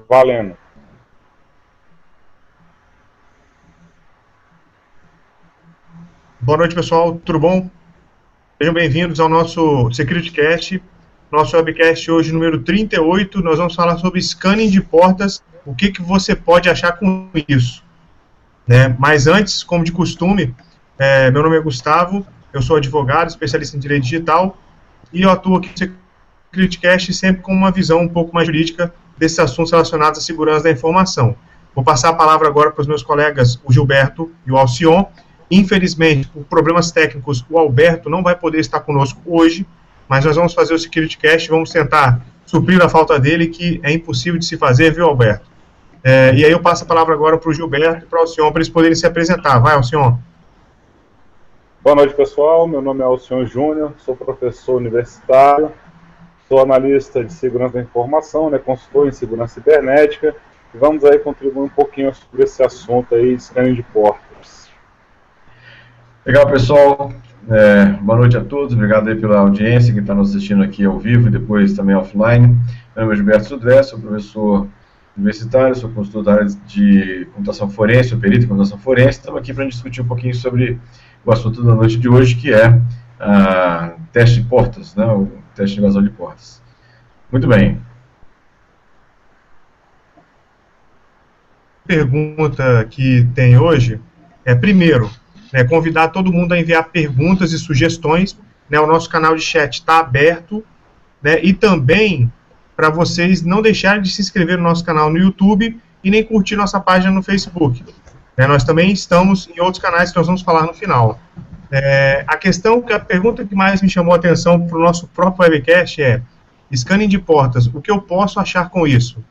Valendo. Boa noite, pessoal. Tudo bom? Sejam bem-vindos ao nosso SecurityCast, nosso webcast hoje número 38. Nós vamos falar sobre scanning de portas, o que você pode achar com isso, né? Mas antes, como de costume, meu nome é Gustavo, eu sou advogado, especialista em direito digital, e eu atuo aqui no SecurityCast sempre com uma visão um pouco mais jurídica desses assuntos relacionados à segurança da informação. Vou passar a palavra agora para os meus colegas, o Gilberto e o Alcion. Infelizmente, por problemas técnicos, o Alberto não vai poder estar conosco hoje, mas nós vamos fazer o SecurityCast, vamos tentar suprir a falta dele, que é impossível de se fazer, viu, Alberto? E aí eu passo a palavra agora para o Gilberto e para o Alcion, para eles poderem se apresentar. Vai, Alcion. Boa noite, pessoal. Meu nome é Alcion Júnior, sou professor universitário, sou analista de segurança da informação, consultor em segurança cibernética, e vamos aí contribuir um pouquinho sobre esse assunto aí, scanning de portas. Legal, pessoal. Boa noite a todos. Obrigado aí pela audiência que está nos assistindo aqui ao vivo e depois também offline. Meu nome é Gilberto Sudré, sou professor universitário, sou consultor da área de computação forense, sou perito em computação forense. Estamos aqui para discutir um pouquinho sobre o assunto da noite de hoje, que é teste de portas, né, o teste de invasão de portas. Muito bem. A pergunta que tem hoje é, primeiro, convidar todo mundo a enviar perguntas e sugestões, o nosso canal de chat está aberto, e também para vocês não deixarem de se inscrever no nosso canal no YouTube e nem curtir nossa página no Facebook. Nós também estamos em outros canais que nós vamos falar no final. A pergunta que mais me chamou a atenção para o nosso próprio webcast é: scanning de portas, o que eu posso achar com isso?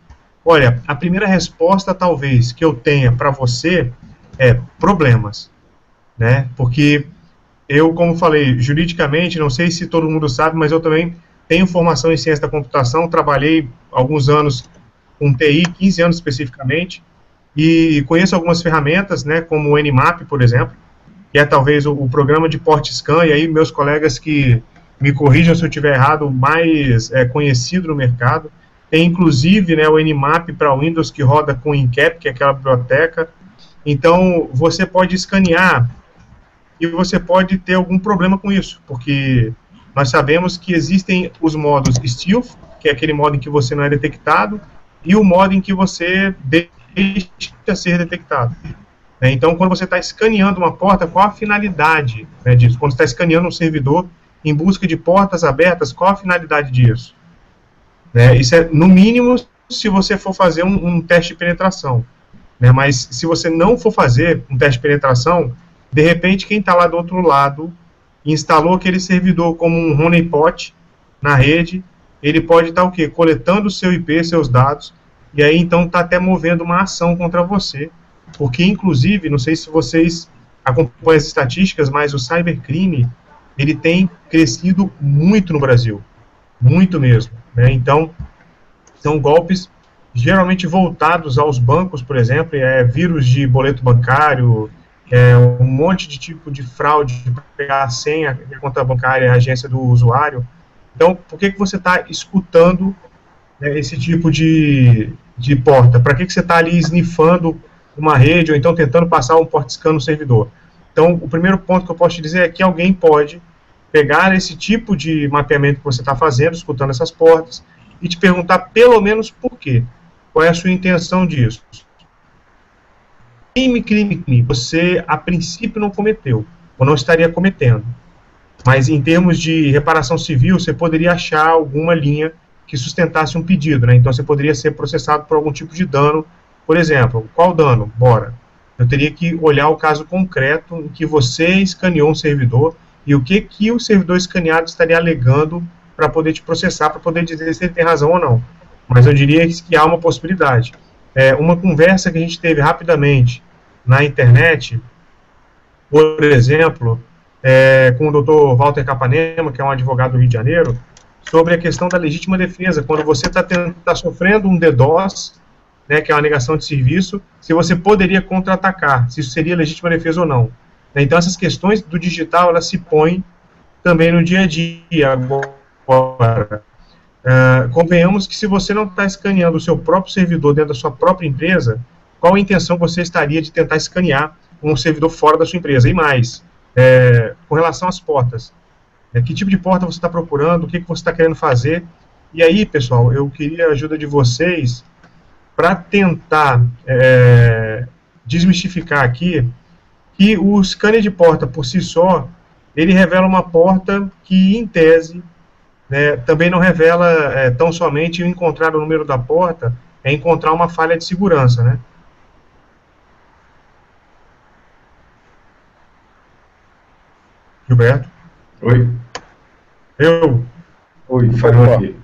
Olha, a primeira resposta, talvez, que eu tenha para você é problemas. Porque eu, como falei, juridicamente, não sei se todo mundo sabe, mas eu também tenho formação em ciência da computação, trabalhei alguns anos com TI, 15 anos especificamente, e conheço algumas ferramentas, como o Nmap, por exemplo, que é talvez o programa de port scan, e aí meus colegas que me corrijam se eu estiver errado, o mais conhecido no mercado. Tem inclusive o Nmap para Windows que roda com Incap, que é aquela biblioteca. Então, você pode escanear e você pode ter algum problema com isso, porque nós sabemos que existem os modos Stealth, que é aquele modo em que você não é detectado, e o modo em que você deixa ser detectado. Então, quando você está escaneando uma porta, qual a finalidade disso? Quando você está escaneando um servidor em busca de portas abertas, qual a finalidade disso? Isso é, no mínimo, se você for fazer um teste de penetração. Mas se você não for fazer um teste de penetração, de repente, quem está lá do outro lado instalou aquele servidor como um honeypot na rede, ele pode estar coletando o seu IP, seus dados, e aí então está até movendo uma ação contra você, porque inclusive, não sei se vocês acompanham as estatísticas, mas o cybercrime, ele tem crescido muito no Brasil, muito mesmo, Então, são golpes geralmente voltados aos bancos, por exemplo, vírus de boleto bancário, um monte de tipo de fraude para pegar a senha, a conta bancária, a agência do usuário. Então, por que você está escutando esse tipo de porta? Para que você está ali snifando uma rede, ou então tentando passar um port scan no servidor? Então, o primeiro ponto que eu posso te dizer é que alguém pode pegar esse tipo de mapeamento que você está fazendo, escutando essas portas, e te perguntar pelo menos por quê. Qual é a sua intenção disso? Crime, você a princípio não cometeu, ou não estaria cometendo. Mas em termos de reparação civil, você poderia achar alguma linha que sustentasse um pedido, Então você poderia ser processado por algum tipo de dano. Por exemplo, qual dano? Bora. Eu teria que olhar o caso concreto em que você escaneou um servidor e o que o servidor escaneado estaria alegando para poder te processar, para poder dizer se ele tem razão ou não. Mas eu diria que há uma possibilidade. Uma conversa que a gente teve rapidamente na internet, por exemplo, com o Dr. Walter Capanema, que é um advogado do Rio de Janeiro, sobre a questão da legítima defesa, quando você está sofrendo um DDoS, que é uma negação de serviço, se você poderia contra-atacar, se isso seria legítima defesa ou não. Então, essas questões do digital, elas se põem também no dia a dia agora. convenhamos que se você não está escaneando o seu próprio servidor dentro da sua própria empresa, qual a intenção você estaria de tentar escanear um servidor fora da sua empresa? E mais, com relação às portas, que tipo de porta você está procurando, o que você está querendo fazer? E aí, pessoal, eu queria a ajuda de vocês para tentar desmistificar aqui que o scanner de porta por si só, ele revela uma porta que, em tese, também não revela tão somente encontrar o número da porta, é encontrar uma falha de segurança, né? Gilberto? Oi? Oi, falou aqui.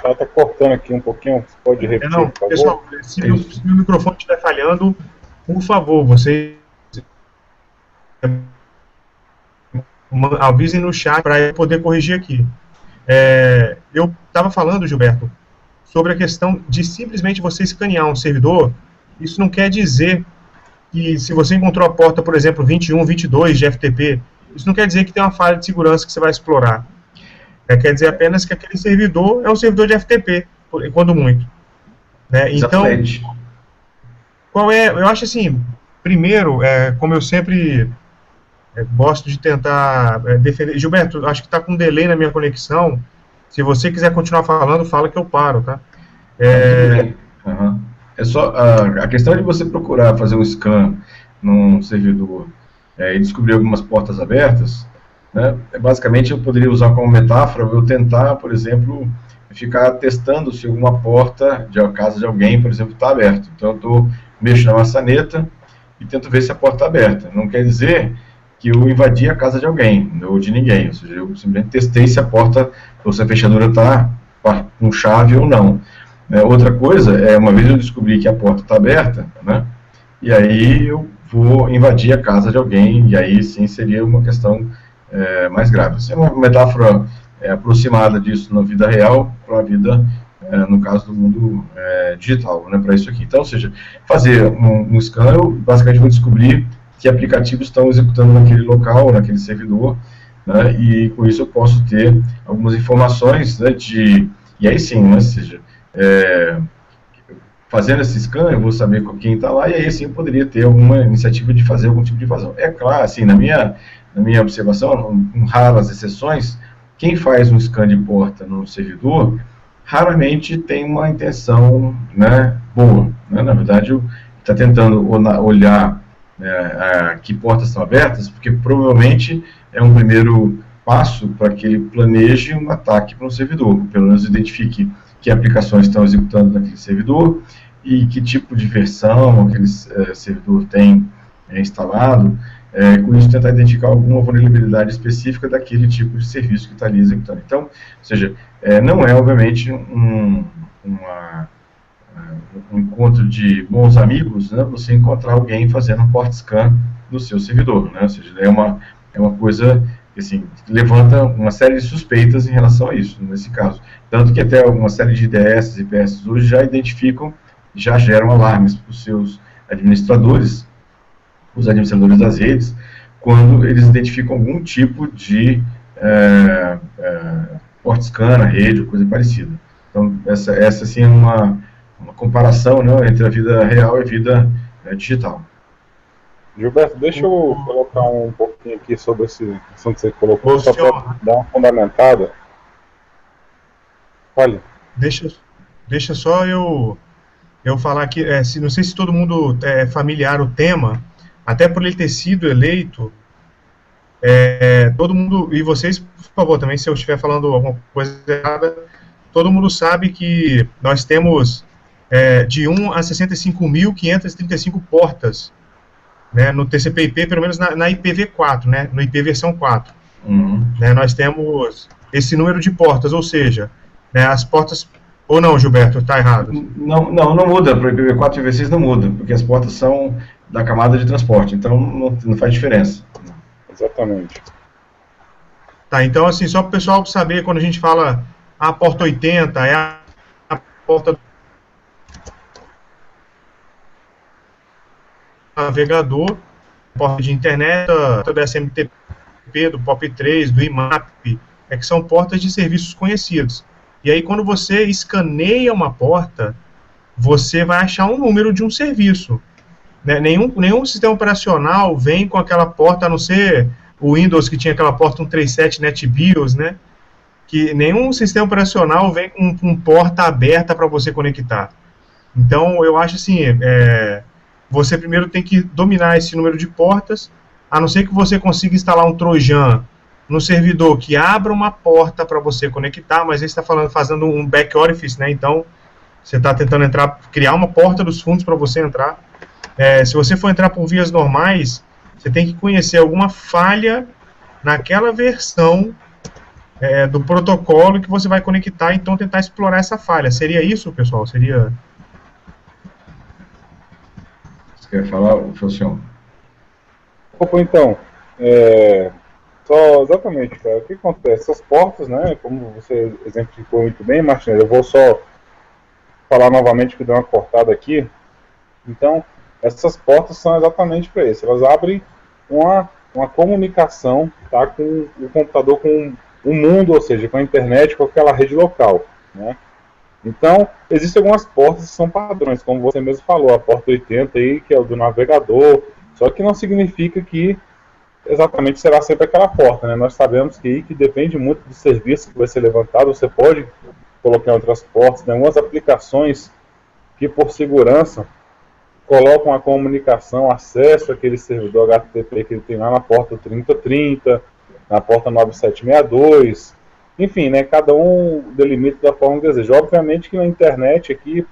Ela está cortando aqui um pouquinho, você pode repetir, não, por favor? Pessoal, se o microfone estiver falhando, por favor, vocês avisem no chat para eu poder corrigir aqui. Eu estava falando, Gilberto, sobre a questão de simplesmente você escanear um servidor. Isso não quer dizer que se você encontrou a porta, por exemplo, 21, 22 de FTP, isso não quer dizer que tem uma falha de segurança que você vai explorar. Quer dizer apenas que aquele servidor é um servidor de FTP, quando muito. Então, eu acho assim, primeiro, como eu sempre gosto de tentar defender... Gilberto, acho que está com um delay na minha conexão. Se você quiser continuar falando, fala que eu paro, tá? Uhum. É só a questão de você procurar fazer um scan num servidor e descobrir algumas portas abertas, né? Basicamente, eu poderia usar como metáfora eu tentar, por exemplo, ficar testando se alguma porta de casa de alguém, por exemplo, está aberta. Então, eu estou mexendo na maçaneta e tento ver se a porta está aberta. Não quer dizer que eu invadi a casa de alguém, ou de ninguém. Ou seja, eu simplesmente testei se a porta, ou se a fechadura está com chave ou não. Outra coisa uma vez eu descobri que a porta está aberta, né? E aí eu vou invadir a casa de alguém, e aí sim seria uma questão mais grave. Isso é uma metáfora aproximada disso na vida real, para a vida, no caso do mundo digital, né, para isso aqui. Então, ou seja, fazer um scan, eu basicamente vou descobrir que aplicativos estão executando naquele local, naquele servidor, né, e com isso eu posso ter algumas informações, né, e aí sim, né, ou seja, fazendo esse scan, eu vou saber com quem está lá, e aí sim eu poderia ter alguma iniciativa de fazer algum tipo de invasão. É claro, assim, na minha observação, com raras exceções, quem faz um scan de porta no servidor, raramente tem uma intenção, né, boa. Né? Na verdade, está tentando olhar que portas estão abertas, porque provavelmente é um primeiro passo para que ele planeje um ataque para um servidor, pelo menos identifique que aplicações estão executando naquele servidor e que tipo de versão aquele servidor tem instalado, com isso tentar identificar alguma vulnerabilidade específica daquele tipo de serviço que está ali executando. Então, ou seja, não é obviamente um encontro de bons amigos, né, você encontrar alguém fazendo um port scan do seu servidor, né, ou seja, é uma coisa que assim, levanta uma série de suspeitas em relação a isso, nesse caso. Tanto que até uma série de IDS e IPS hoje já identificam, já geram alarmes para os seus administradores, os administradores das redes, quando eles identificam algum tipo de port scan na rede ou coisa parecida. Então, essa sim é uma comparação, né, entre a vida real e a vida digital. Gilberto, deixa eu colocar um pouquinho aqui sobre esse assunto que você colocou, só para dar uma fundamentada. Olha. Deixa só eu falar aqui, não sei se todo mundo é familiar o tema, até por ele ter sido eleito, todo mundo, e vocês, por favor, também, se eu estiver falando alguma coisa errada, todo mundo sabe que nós temos de 1 a 65.535 portas, né, no TCP/IP, pelo menos na IPv4, né, no IP versão 4. Né, nós temos esse número de portas, ou seja, né, as portas... Ou não, Gilberto, está errado? Não muda, para o IPv4 e IPv6 não muda, porque as portas são da camada de transporte, então não faz diferença. Exatamente. Tá, então assim, só para o pessoal saber, quando a gente fala a porta 80, é a porta do navegador, porta de internet, do SMTP, do POP3, do IMAP, que são portas de serviços conhecidos. E aí, quando você escaneia uma porta, você vai achar um número de um serviço. Né? Nenhum sistema operacional vem com aquela porta, a não ser o Windows, que tinha aquela porta 137 NetBIOS, né? Que nenhum sistema operacional vem com porta aberta para você conectar. Então, eu acho assim, você primeiro tem que dominar esse número de portas, a não ser que você consiga instalar um Trojan no servidor que abra uma porta para você conectar, mas aí está fazendo um back orifice, né? Então, você está tentando criar uma porta dos fundos para você entrar. Se você for entrar por vias normais, você tem que conhecer alguma falha naquela versão do protocolo que você vai conectar, então tentar explorar essa falha. Seria isso, pessoal? Seria... Você quer falar, Felcion? Então, só exatamente, cara, o que acontece? Essas portas, né, como você exemplificou muito bem, Martinez, eu vou só falar novamente que deu uma cortada aqui. Então, essas portas são exatamente para isso. Elas abrem uma comunicação, tá, com o computador, com o mundo, ou seja, com a internet, com aquela rede local, né? Então, existem algumas portas que são padrões, como você mesmo falou, a porta 80 aí, que é o do navegador, só que não significa que exatamente será sempre aquela porta, né? Nós sabemos que depende muito do serviço que vai ser levantado. Você pode colocar outras portas, né? Algumas aplicações que, por segurança, colocam a comunicação, acesso àquele servidor HTTP que ele tem lá na porta 3030, na porta 9762, enfim, né? Cada um delimita da forma que deseja. Obviamente que na internet aqui,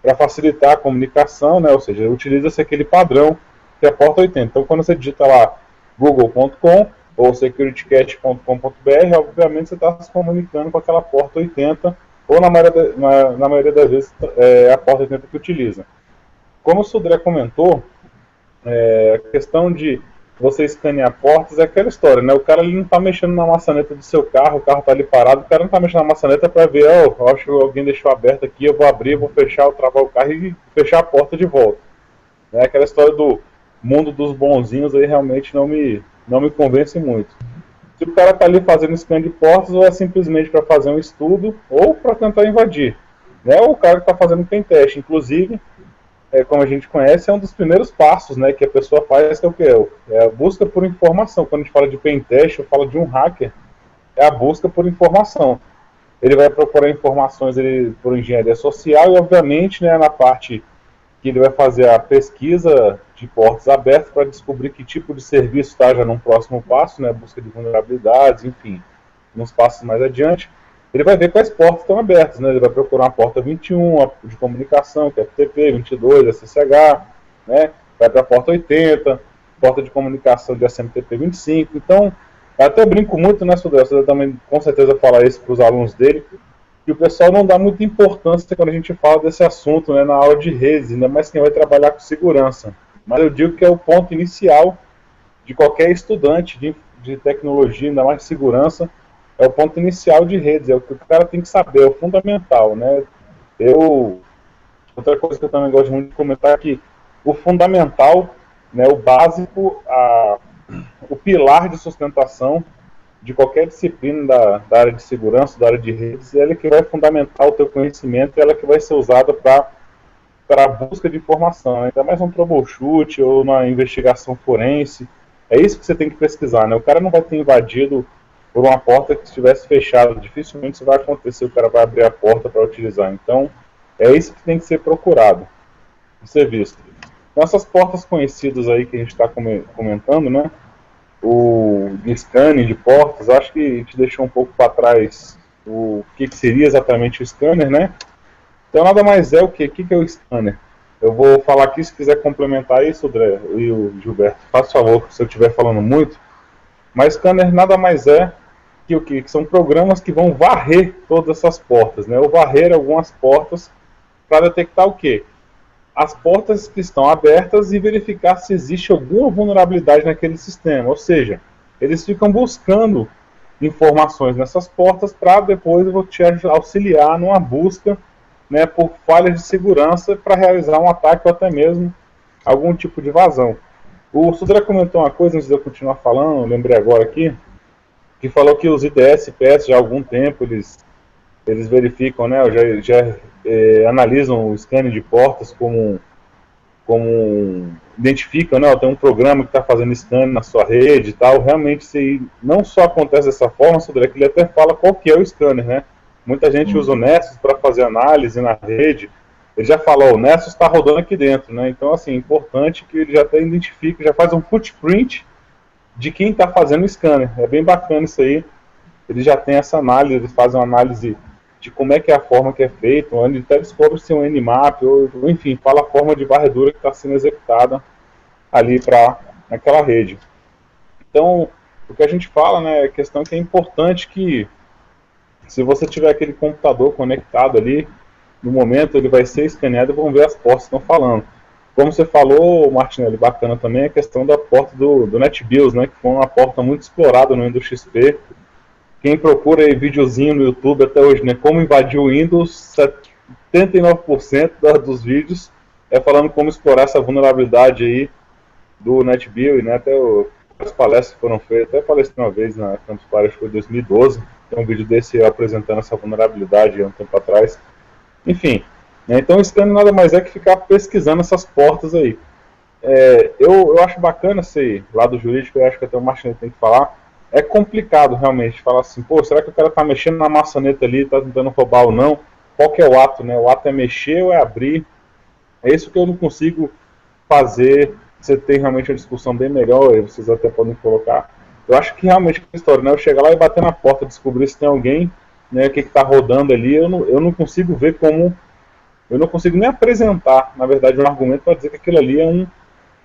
para facilitar a comunicação, né? Ou seja, utiliza-se aquele padrão que é a porta 80. Então, quando você digita lá google.com ou securitycat.com.br, obviamente você está se comunicando com aquela porta 80, ou na maioria das vezes é a porta 80 que utiliza. Como o Sudré comentou, a questão de você escanear portas é aquela história, né? O cara ali não está mexendo na maçaneta do seu carro, o carro está ali parado, o cara não está mexendo na maçaneta para ver, acho que alguém deixou aberto aqui, eu vou abrir, vou fechar, vou travar o carro e fechar a porta de volta. É aquela história do mundo dos bonzinhos aí realmente não me convence muito. Se o cara está ali fazendo scan de portas, ou é simplesmente para fazer um estudo, ou para tentar invadir, né? Ou o cara que está fazendo pentest, inclusive, como a gente conhece, é um dos primeiros passos, né, que a pessoa faz, que é o quê? É a busca por informação. Quando a gente fala de pentest, eu falo de um hacker, é a busca por informação. Ele vai procurar informações por engenharia social e, obviamente, né, na parte que ele vai fazer a pesquisa de portas abertas para descobrir que tipo de serviço está já num próximo passo, né, busca de vulnerabilidades, enfim, nos passos mais adiante. Ele vai ver quais portas estão abertas, né? Ele vai procurar a porta 21, a de comunicação, que é FTP, 22, SSH, né? Vai para a porta 80, porta de comunicação de SMTP 25. Então, eu até brinco muito, né, Sudré? Você também com certeza fala isso para os alunos dele, que o pessoal não dá muita importância quando a gente fala desse assunto, né, na aula de redes, ainda mais quem vai trabalhar com segurança. Mas eu digo que é o ponto inicial de qualquer estudante de tecnologia, ainda mais segurança, é o ponto inicial de redes, é o que o cara tem que saber, é o fundamental, né? Outra coisa que eu também gosto muito de comentar é que o fundamental, né, o básico, o pilar de sustentação de qualquer disciplina da área de segurança, da área de redes, é ela que vai fundamentar o teu conhecimento, é ela que vai ser usada para a busca de informação, né? Ainda mais um troubleshoot ou uma investigação forense. É isso que você tem que pesquisar, né? O cara não vai ter invadido por uma porta que estivesse fechada, dificilmente isso vai acontecer, o cara vai abrir a porta para utilizar. Então, é isso que tem que ser procurado, ser visto. Então, essas portas conhecidas aí que a gente está comentando, né, o scanning de portas, acho que a gente deixou um pouco para trás o que seria exatamente o scanner, né? Então, nada mais é o quê? O que é o scanner? Eu vou falar aqui, se quiser complementar isso, André e o Gilberto, faça favor, se eu estiver falando muito. Mas scanner nada mais é que o quê? Que são programas que vão varrer todas essas portas, né? Ou varrer algumas portas para detectar o quê? As portas que estão abertas e verificar se existe alguma vulnerabilidade naquele sistema. Ou seja, eles ficam buscando informações nessas portas para depois eu vou te auxiliar numa busca, né, por falhas de segurança para realizar um ataque ou até mesmo algum tipo de vazão. O Sudré comentou uma coisa antes de eu continuar falando, eu lembrei agora aqui, que falou que os IDS, PS já há algum tempo, eles eles verificam, né, já analisam o scanner de portas como identificam, né, tem um programa que está fazendo scan na sua rede e tal. Realmente, se não só acontece dessa forma, Sodré, que ele até fala qual que é o scanner, né? Muita gente usa o Nessus para fazer análise na rede. Ele já falou, o Nessus está rodando aqui dentro, né? Então, assim, é importante que ele já até identifique, já faz um footprint de quem está fazendo o scanner. É bem bacana isso aí. Ele já tem essa análise, eles fazem uma análise de como é que é a forma que é feita, onde até descobre se é um Nmap, ou enfim, fala a forma de varredura que está sendo executada ali naquela rede. Então, o que a gente fala, né, é a questão que é importante que, se você tiver aquele computador conectado ali, no momento ele vai ser escaneado e vão ver as portas que estão falando. Como você falou, Martinelli, bacana também a questão da porta do NetBIOS, né, que foi uma porta muito explorada no Windows XP. Quem procura aí videozinho no YouTube até hoje, né, como invadir o Windows, 79% dos vídeos é falando como explorar essa vulnerabilidade aí do NetBIOS, né, até as palestras que foram feitas, até palestrei uma vez na Campus Party, acho que foi em 2012, tem um vídeo desse apresentando essa vulnerabilidade há um tempo atrás. Enfim, né, então o scanner nada mais é que ficar pesquisando essas portas aí. Eu acho bacana esse lado jurídico, eu acho que até o Martinelli tem que falar. É complicado realmente falar assim, pô, será que o cara tá mexendo na maçaneta ali, tá tentando roubar ou não? Qual que é o ato, né? O ato é mexer ou é abrir? É isso que eu não consigo fazer. Você tem realmente uma discussão bem melhor, e vocês até podem colocar. Eu acho que realmente a história, né? Eu chegar lá e bater na porta, descobrir se tem alguém, né, o que tá rodando ali, eu não consigo ver como... Eu não consigo nem apresentar, na verdade, um argumento para dizer que aquilo ali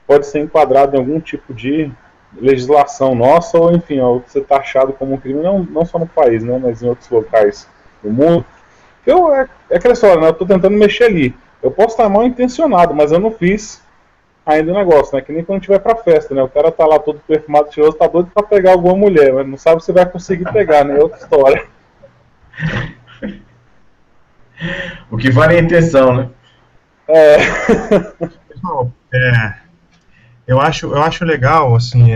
pode ser enquadrado em algum tipo de legislação nossa, ou enfim, ser taxado como um crime, não só no país, né, mas em outros locais do mundo. É aquela história, né, eu estou tentando mexer ali. Eu posso estar mal intencionado, mas eu não fiz ainda o negócio, né, que nem quando a gente vai pra festa, né, o cara tá lá todo perfumado, cheiroso, tá doido pra pegar alguma mulher, mas não sabe se vai conseguir pegar, né, é outra história. O que vale é a intenção, né? Pessoal, eu acho legal, assim,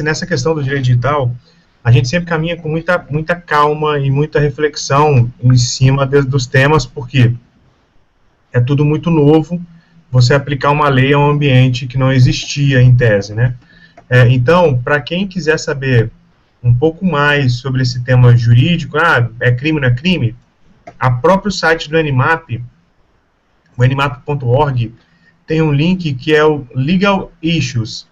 nessa questão do direito digital, a gente sempre caminha com muita calma e muita reflexão em cima dos temas, porque é tudo muito novo, você aplicar uma lei a um ambiente que não existia em tese, né? Então, para quem quiser saber um pouco mais sobre esse tema jurídico, é crime ou não é crime? A próprio site do Nmap, o nmap.org, tem um link que é o Legal Issues,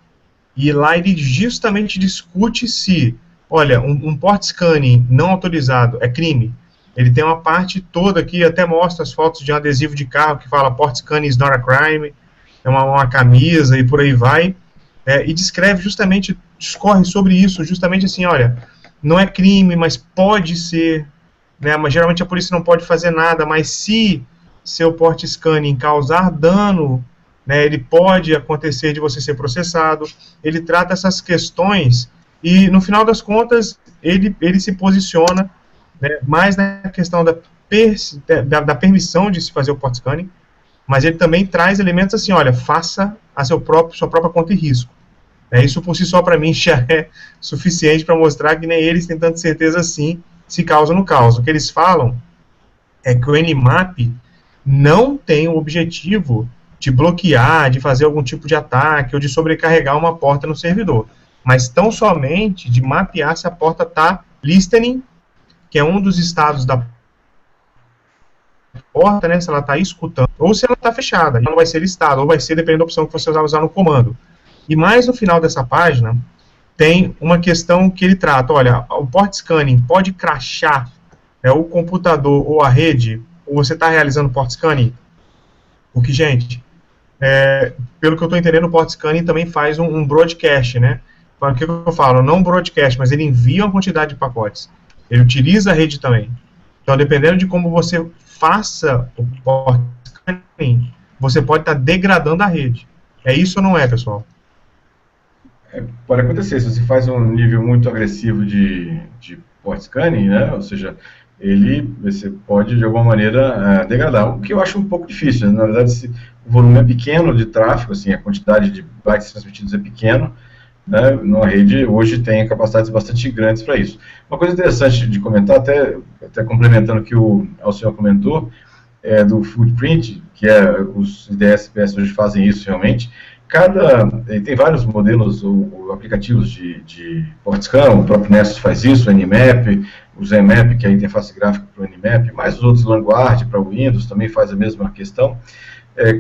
e lá ele justamente discute se, olha, um port scanning não autorizado é crime. Ele tem uma parte toda aqui, até mostra as fotos de um adesivo de carro que fala port scanning is not a crime, é uma camisa e por aí vai, e descreve justamente, discorre sobre isso, justamente assim, olha, não é crime, mas pode ser, né, mas geralmente a polícia não pode fazer nada, mas se seu port scanning causar dano, né, ele pode acontecer de você ser processado. Ele trata essas questões e, no final das contas, ele se posiciona, né, mais na questão da permissão de se fazer o port scanning, mas ele também traz elementos assim, olha, faça a sua própria conta e risco. Isso por si só, para mim, já é suficiente para mostrar que nem eles têm tanta certeza assim, se causa ou não causa. O que eles falam é que o Nmap não tem o objetivo de bloquear, de fazer algum tipo de ataque ou de sobrecarregar uma porta no servidor, mas tão somente de mapear se a porta está listening, que é um dos estados da porta, né, se ela está escutando, ou se ela está fechada, ela não vai ser listada, ou vai ser dependendo da opção que você usar no comando. E mais no final dessa página, tem uma questão que ele trata, olha, o port scanning pode crashar o computador ou a rede, ou você está realizando port scanning? Porque, gente, pelo que eu estou entendendo, o port scanning também faz um broadcast, né? O que eu falo? Não um broadcast, mas ele envia uma quantidade de pacotes. Ele utiliza a rede também. Então, dependendo de como você faça o port scanning, você pode estar degradando a rede. É isso ou não é, pessoal? Pode acontecer, se você faz um nível muito agressivo de port scanning, né? Ou seja, você pode, de alguma maneira, degradar, o que eu acho um pouco difícil, né? Na verdade, se o volume é pequeno de tráfego, assim, a quantidade de bytes transmitidos é pequeno, né, numa rede hoje tem capacidades bastante grandes para isso. Uma coisa interessante de comentar, até complementando o que o senhor comentou, do footprint, que os IDS-PS hoje fazem isso realmente. Tem vários modelos ou aplicativos de PortScan, o próprio Nessus faz isso, o Nmap, o Zmap, que é a interface gráfica para o Nmap, mais os outros Vanguard para o Windows também faz a mesma questão.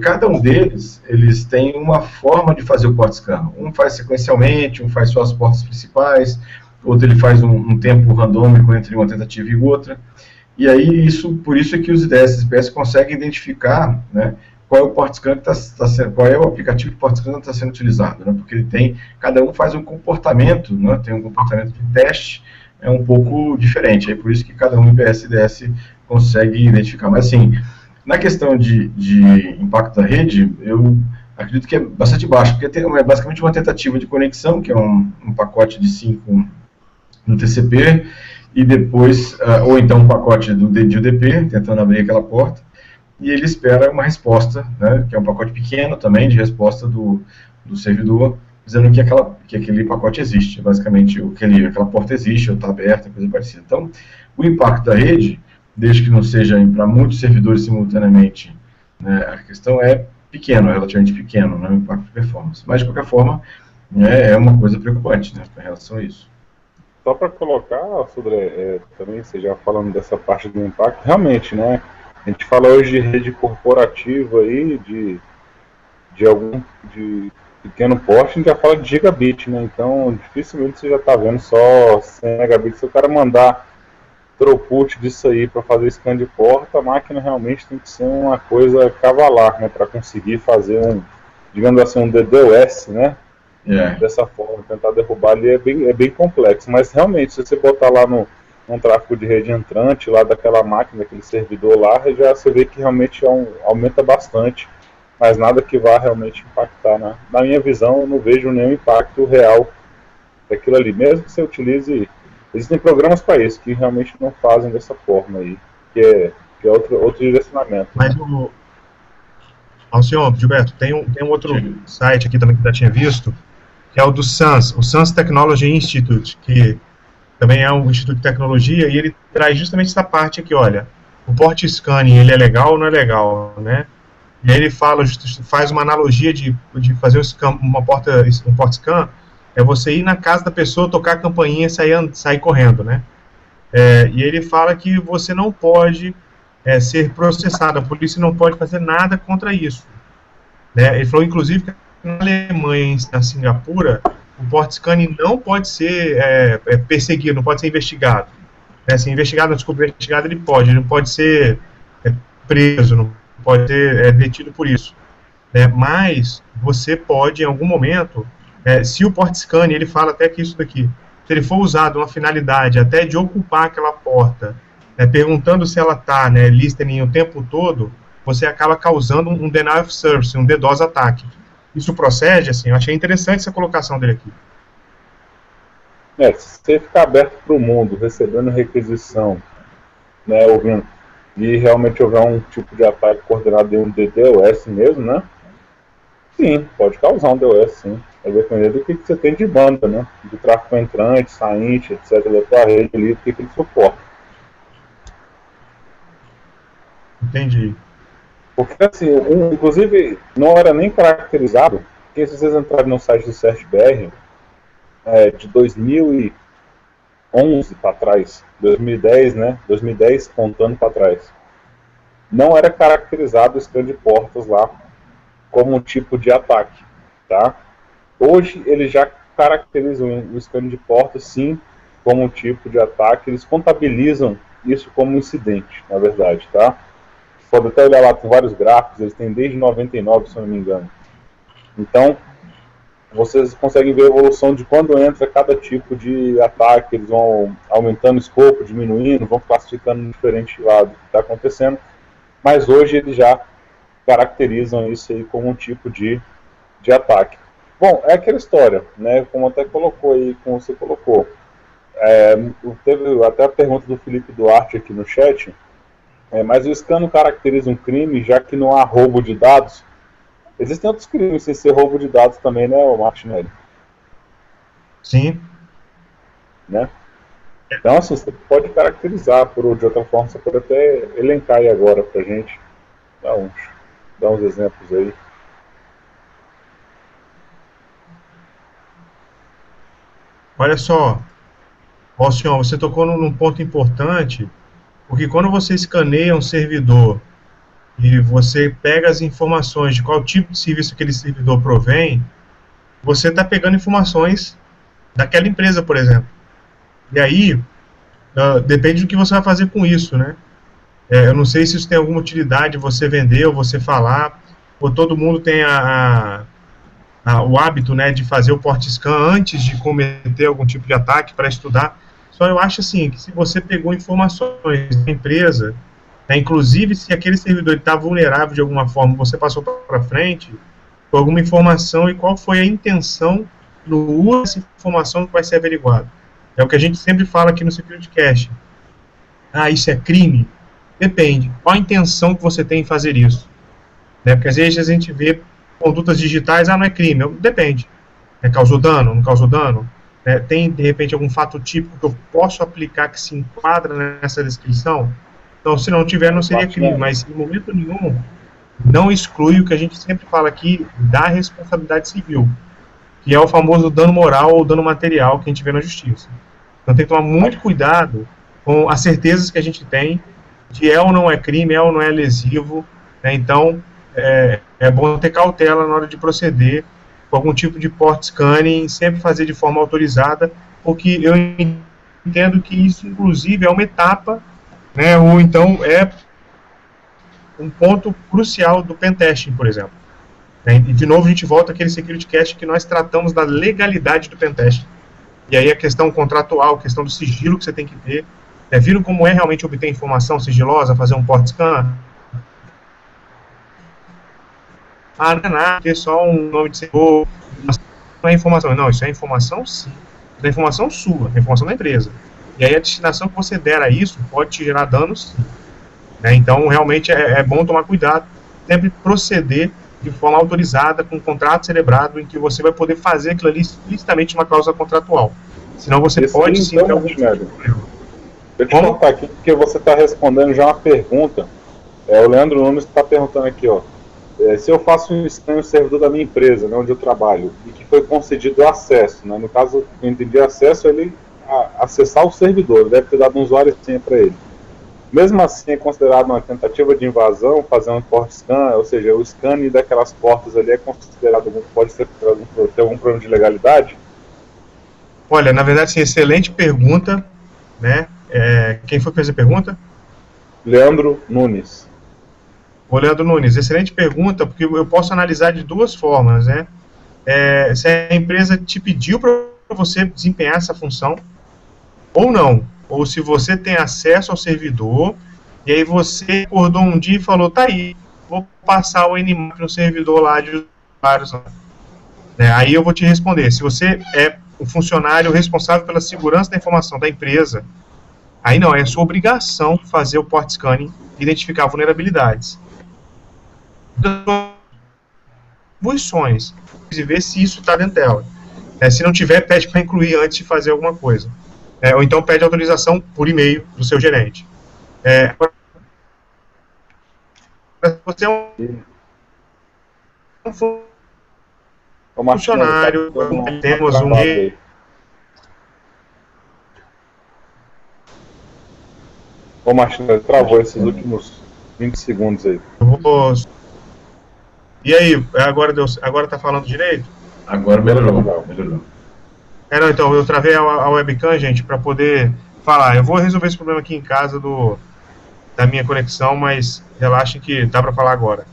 Cada um deles, eles têm uma forma de fazer o PortScan. Um faz sequencialmente, um faz só as portas principais, outro ele faz um tempo randômico entre uma tentativa e outra. E aí, por isso é que os IDS-SPS conseguem identificar, né, qual é o PortScan que qual é o aplicativo de PortScan que está sendo utilizado, né, porque cada um faz um comportamento, né, tem um comportamento de teste, um pouco diferente, aí por isso que cada um IPS e IDS consegue identificar. Mas assim, na questão de impacto da rede, eu acredito que é bastante baixo, porque é basicamente uma tentativa de conexão, que é um pacote de 5 no TCP, e depois, ou então um pacote de UDP, tentando abrir aquela porta, e ele espera uma resposta, né, que é um pacote pequeno também, de resposta do servidor, dizendo que aquele pacote existe, basicamente aquela porta existe, ou está aberta, coisa parecida. Então, o impacto da rede, desde que não seja para muitos servidores simultaneamente, né, a questão é pequeno, relativamente pequeno, né, o impacto de performance. Mas, de qualquer forma, é uma coisa preocupante, né, com relação a isso. Só para colocar, Sodré, também você já falando dessa parte do impacto, realmente, né, a gente fala hoje de rede corporativa aí, de pequeno porte, a gente já fala de gigabit, né, então dificilmente você já está vendo só 100 megabits. Se o cara mandar throughput disso aí para fazer scan de porta, a máquina realmente tem que ser uma coisa cavalar, né, para conseguir fazer digamos assim, um DDoS, né, dessa forma, tentar derrubar ali é bem complexo, mas realmente, se você botar lá num tráfego de rede entrante, lá daquela máquina, daquele servidor lá, já você vê que realmente aumenta bastante, mas nada que vá realmente impactar, né? Na minha visão, eu não vejo nenhum impacto real daquilo ali, mesmo que você utilize. Existem programas para isso que realmente não fazem dessa forma aí, que é outro direcionamento. Mas senhor Gilberto, tem um outro site aqui também que já tinha visto, que é o do SANS, o SANS Technology Institute, que também é um instituto de tecnologia, e ele traz justamente essa parte aqui, olha, o port scanning, ele é legal ou não é legal, né? E aí ele faz uma analogia de fazer um port scan, é você ir na casa da pessoa, tocar a campainha e sair correndo, né? E ele fala que você não pode ser processado, a polícia não pode fazer nada contra isso, né? Ele falou, inclusive, que na Alemanha, na Singapura, o port scanning não pode ser perseguido, não pode ser investigado. Se investigado, ele não pode ser preso, não pode ser detido por isso. Mas você pode, em algum momento, se o port scanning, ele fala até que isso daqui, se ele for usado uma finalidade até de ocupar aquela porta, perguntando se ela está listening o tempo todo, você acaba causando um denial of service, um DDoS ataque. Isso procede, assim, eu achei interessante essa colocação dele aqui. Se você ficar aberto para o mundo, recebendo requisição, né, ouvindo, e realmente houver um tipo de ataque coordenado de um DDoS mesmo, né? Sim, pode causar um DDoS, sim. Vai depender do que você tem de banda, né? De tráfego entrante, sainte, etc. da tua rede ali, o que ele suporta. Entendi. Porque, assim, inclusive, não era nem caracterizado, porque se vocês entrarem no site do CertBR, de 2011 para trás, 2010, né? 2010 contando para trás, não era caracterizado o scan de portas lá como um tipo de ataque, tá? Hoje eles já caracterizam o scan de portas, sim, como um tipo de ataque. Eles contabilizam isso como um incidente, na verdade, tá? Pode até olhar lá, tem vários gráficos, eles têm desde 99, se eu não me engano. Então, vocês conseguem ver a evolução de quando entra cada tipo de ataque, eles vão aumentando o escopo, diminuindo, vão classificando diferente lá do que está acontecendo, mas hoje eles já caracterizam isso aí como um tipo de ataque. Bom, é aquela história, né, como até colocou aí, como você colocou. Teve até a pergunta do Felipe Duarte aqui no chat, mas o scan não caracteriza um crime, já que não há roubo de dados. Existem outros crimes sem ser roubo de dados também, né, Martinelli? Sim. Né? Então, assim, você pode caracterizar de outra forma, você pode até elencar aí agora pra gente, dar uns exemplos aí. Olha só, senhor, você tocou num ponto importante, porque quando você escaneia um servidor e você pega as informações de qual tipo de serviço aquele servidor provém, você está pegando informações daquela empresa, por exemplo. E aí, depende do que você vai fazer com isso, né? Eu não sei se isso tem alguma utilidade, você vender ou você falar, ou todo mundo tem o hábito, né, de fazer o port scan antes de cometer algum tipo de ataque para estudar. Só eu acho assim, que se você pegou informações da empresa, né, inclusive se aquele servidor está vulnerável de alguma forma, você passou para frente com alguma informação e qual foi a intenção no uso dessa informação que vai ser averiguado. É o que a gente sempre fala aqui no Security Cache. Ah, isso é crime? Depende. Qual a intenção que você tem em fazer isso? Né? Porque às vezes a gente vê condutas digitais, não é crime. Depende. Causou dano? Não causou dano? Tem, de repente, algum fato típico que eu posso aplicar que se enquadra nessa descrição? Então, se não tiver, não seria crime. Mas, em momento nenhum, não exclui o que a gente sempre fala aqui da responsabilidade civil, que é o famoso dano moral ou dano material que a gente vê na justiça. Então, tem que tomar muito cuidado com as certezas que a gente tem de ou não é crime, ou não é lesivo, né? Então, é bom ter cautela na hora de proceder com algum tipo de port scanning, sempre fazer de forma autorizada, porque eu entendo que isso, inclusive, é uma etapa, né, ou então é um ponto crucial do pentesting, por exemplo. E, de novo, a gente volta àquele security cache que nós tratamos da legalidade do pentesting. E aí a questão contratual, a questão do sigilo que você tem que ter. Viram como é realmente obter informação sigilosa, fazer um port scan? Ah, não é nada, é só um nome de servidor, não é informação. Não, isso é informação sim. Isso é informação sua, é informação da empresa. E aí a destinação que você der a isso pode te gerar danos sim. Então, realmente é bom tomar cuidado, sempre proceder de forma autorizada, com um contrato celebrado, em que você vai poder fazer aquilo ali explicitamente uma cláusula contratual. Senão você pode sim ter algum problema. Deixa eu te contar aqui, porque você está respondendo já uma pergunta. O Leandro Nunes está perguntando aqui, ó. Se eu faço um scan no servidor da minha empresa, né, onde eu trabalho, e que foi concedido acesso, né, no caso, eu entendi acesso, ele acessar o servidor, deve ter dado um usuário e senha para ele. Mesmo assim, é considerado uma tentativa de invasão, fazer um port scan, ou seja, o scanning daquelas portas ali é considerado, pode ter algum problema de legalidade? Olha, na verdade, sim, excelente pergunta, né? Quem foi que fez a pergunta? Leandro Nunes. Ô, Leandro Nunes, excelente pergunta, porque eu posso analisar de duas formas, né? Se a empresa te pediu para você desempenhar essa função, ou não. Ou se você tem acesso ao servidor, e aí você acordou um dia e falou, tá aí, vou passar o Nmap no servidor lá de usuários. Aí eu vou te responder, se você é o funcionário responsável pela segurança da informação da empresa, aí não, é sua obrigação fazer o port scanning e identificar vulnerabilidades. Atribuições, e ver se isso está dentro dela. Se não tiver, pede para incluir antes de fazer alguma coisa. Ou então pede autorização por e-mail do seu gerente. Você é um funcionário, temos um... Ô, Martina, travou esses últimos 20 segundos aí. E aí, agora tá falando direito? Agora melhorou. Não, então, eu travei a webcam, gente, para poder falar. Eu vou resolver esse problema aqui em casa da minha conexão, mas relaxem que dá para falar agora.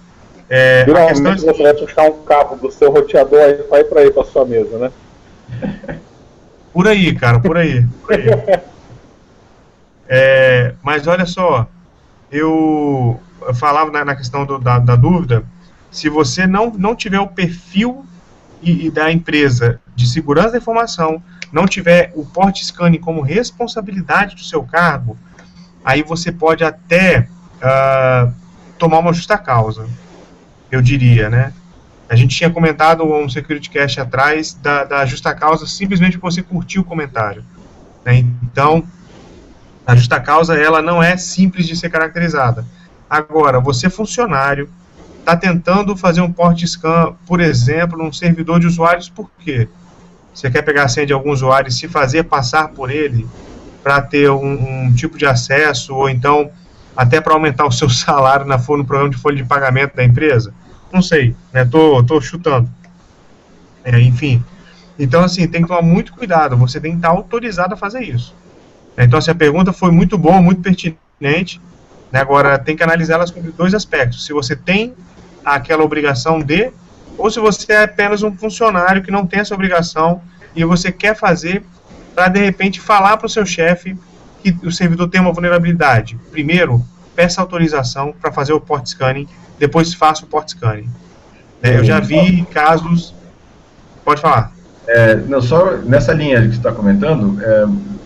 A questão você vai puxar um cabo do seu roteador aí, vai para aí, para sua mesa, né? Por aí, cara, por aí. Mas olha só, eu falava na questão da dúvida, se você não tiver o perfil e da empresa de segurança da informação, não tiver o port scanning como responsabilidade do seu cargo, aí você pode até tomar uma justa causa, eu diria, né? A gente tinha comentado um SecurityCast atrás da justa causa simplesmente por você curtir o comentário, né? Então, a justa causa, ela não é simples de ser caracterizada. Agora, você funcionário, está tentando fazer um port scan, por exemplo, num servidor de usuários, por quê? Você quer pegar a senha de algum usuário e se fazer passar por ele para ter um tipo de acesso, ou então até para aumentar o seu salário no programa de folha de pagamento da empresa? Não sei, né? Tô chutando. Enfim, então assim, tem que tomar muito cuidado, você tem que estar autorizado a fazer isso. Então, assim, a pergunta foi muito boa, muito pertinente, né? Agora, tem que analisar ela sobre dois aspectos: se você tem aquela obrigação de, ou se você é apenas um funcionário que não tem essa obrigação e você quer fazer para, de repente, falar para o seu chefe que o servidor tem uma vulnerabilidade. Primeiro, peça autorização para fazer o port scanning, depois faça o port scanning. Eu já vi casos... Pode falar. Não, só nessa linha que você está comentando,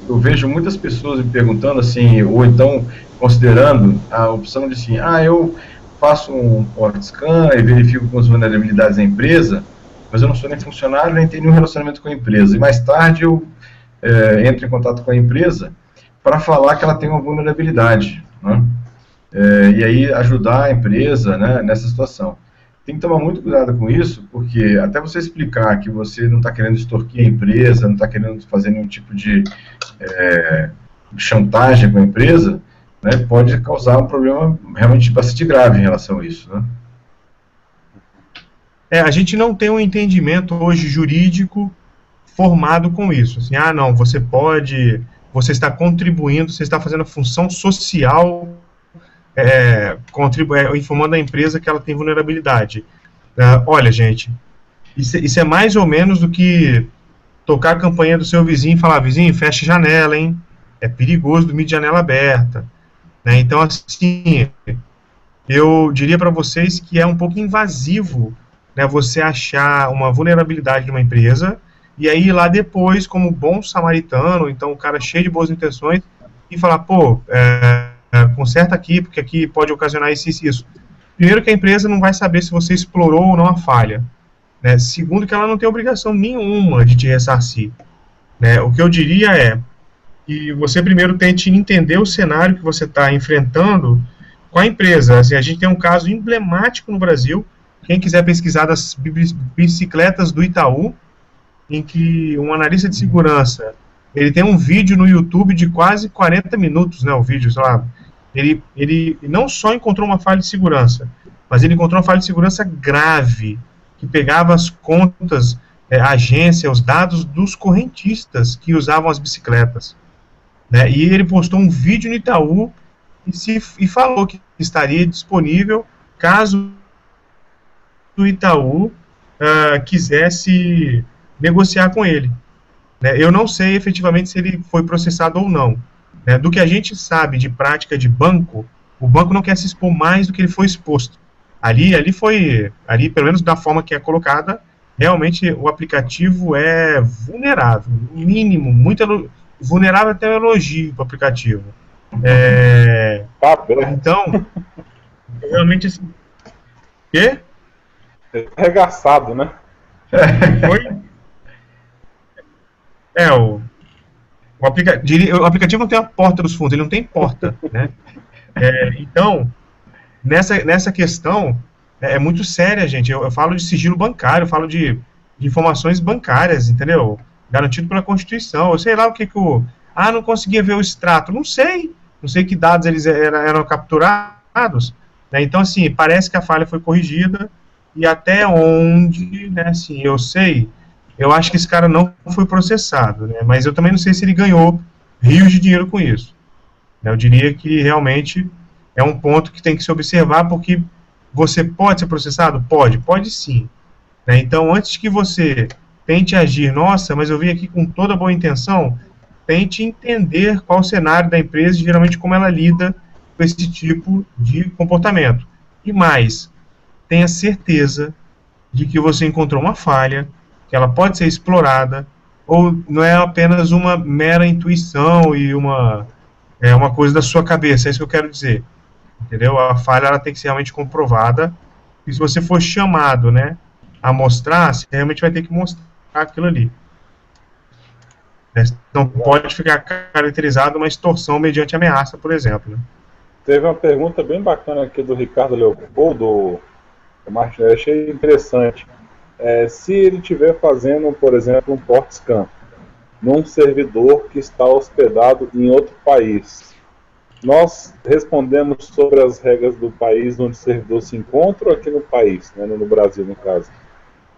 eu vejo muitas pessoas me perguntando assim, ou então considerando a opção de assim, eu faço um port scan e verifico com as vulnerabilidades da empresa, mas eu não sou nem funcionário, nem tenho nenhum relacionamento com a empresa. E mais tarde eu entro em contato com a empresa para falar que ela tem uma vulnerabilidade, né? E aí ajudar a empresa, né, nessa situação. Tem que tomar muito cuidado com isso, porque até você explicar que você não está querendo extorquir a empresa, não está querendo fazer nenhum tipo de chantagem com a empresa, né, pode causar um problema realmente bastante grave em relação a isso, né? A gente não tem um entendimento hoje jurídico formado com isso. Assim, não, você está contribuindo, você está fazendo a função social, informando a empresa que ela tem vulnerabilidade. Olha, gente, isso é mais ou menos do que tocar a campainha do seu vizinho e falar: vizinho, fecha a janela, hein? É perigoso dormir de janela aberta. Né? Então, assim, eu diria para vocês que é um pouco invasivo, né, você achar uma vulnerabilidade de uma empresa e aí ir lá depois, como bom samaritano, então o cara cheio de boas intenções, e falar: conserta aqui, porque aqui pode ocasionar isso e isso. Primeiro, que a empresa não vai saber se você explorou ou não a falha, né? Segundo, que ela não tem obrigação nenhuma de te ressarcir, né? O que eu diria é que você primeiro tente entender o cenário que você está enfrentando com a empresa. Assim, a gente tem um caso emblemático no Brasil, quem quiser pesquisar, das bicicletas do Itaú, em que um analista de segurança, ele tem um vídeo no YouTube de quase 40 minutos, né, o vídeo, sei lá, ele não só encontrou uma falha de segurança, mas ele encontrou uma falha de segurança grave, que pegava as contas, a agência, os dados dos correntistas que usavam as bicicletas, né, e ele postou um vídeo no Itaú e falou que estaria disponível caso o Itaú quisesse negociar com ele. Eu não sei efetivamente se ele foi processado ou não. Do que a gente sabe de prática de banco, o banco não quer se expor mais do que ele foi exposto. Ali, pelo menos da forma que é colocada, realmente o aplicativo é vulnerável, no mínimo, muito vulnerável, até um elogio para o aplicativo. Então, realmente assim... Quê? Arregaçado, né? Foi? O aplicativo não tem a porta dos fundos, ele não tem porta, né? Então, nessa questão, é muito séria, gente. Eu falo de sigilo bancário, eu falo de informações bancárias, entendeu? Garantido pela Constituição. Eu sei lá o que não conseguia ver o extrato. Não sei que dados eles eram capturados. Né? Então, assim, parece que a falha foi corrigida, e até onde, né, assim, eu acho que esse cara não foi processado, né, mas eu também não sei se ele ganhou rios de dinheiro com isso. Eu diria que realmente é um ponto que tem que se observar, porque você pode ser processado? Pode sim. Né, então, antes que você tente agir, nossa, mas eu vim aqui com toda boa intenção, tente entender qual o cenário da empresa e geralmente como ela lida com esse tipo de comportamento. E mais, tenha certeza de que você encontrou uma falha, que ela pode ser explorada, ou não é apenas uma mera intuição e uma coisa da sua cabeça, é isso que eu quero dizer. Entendeu? A falha ela tem que ser realmente comprovada, e se você for chamado, né, a mostrar, você realmente vai ter que mostrar aquilo ali. Não pode ficar caracterizado uma extorsão mediante ameaça, por exemplo. Né? Teve uma pergunta bem bacana aqui do Ricardo Leopoldo, Martin, eu achei interessante. Se ele estiver fazendo, por exemplo, um port scan num servidor que está hospedado em outro país, nós respondemos sobre as regras do país onde o servidor se encontra ou aqui no país, né, no Brasil, no caso?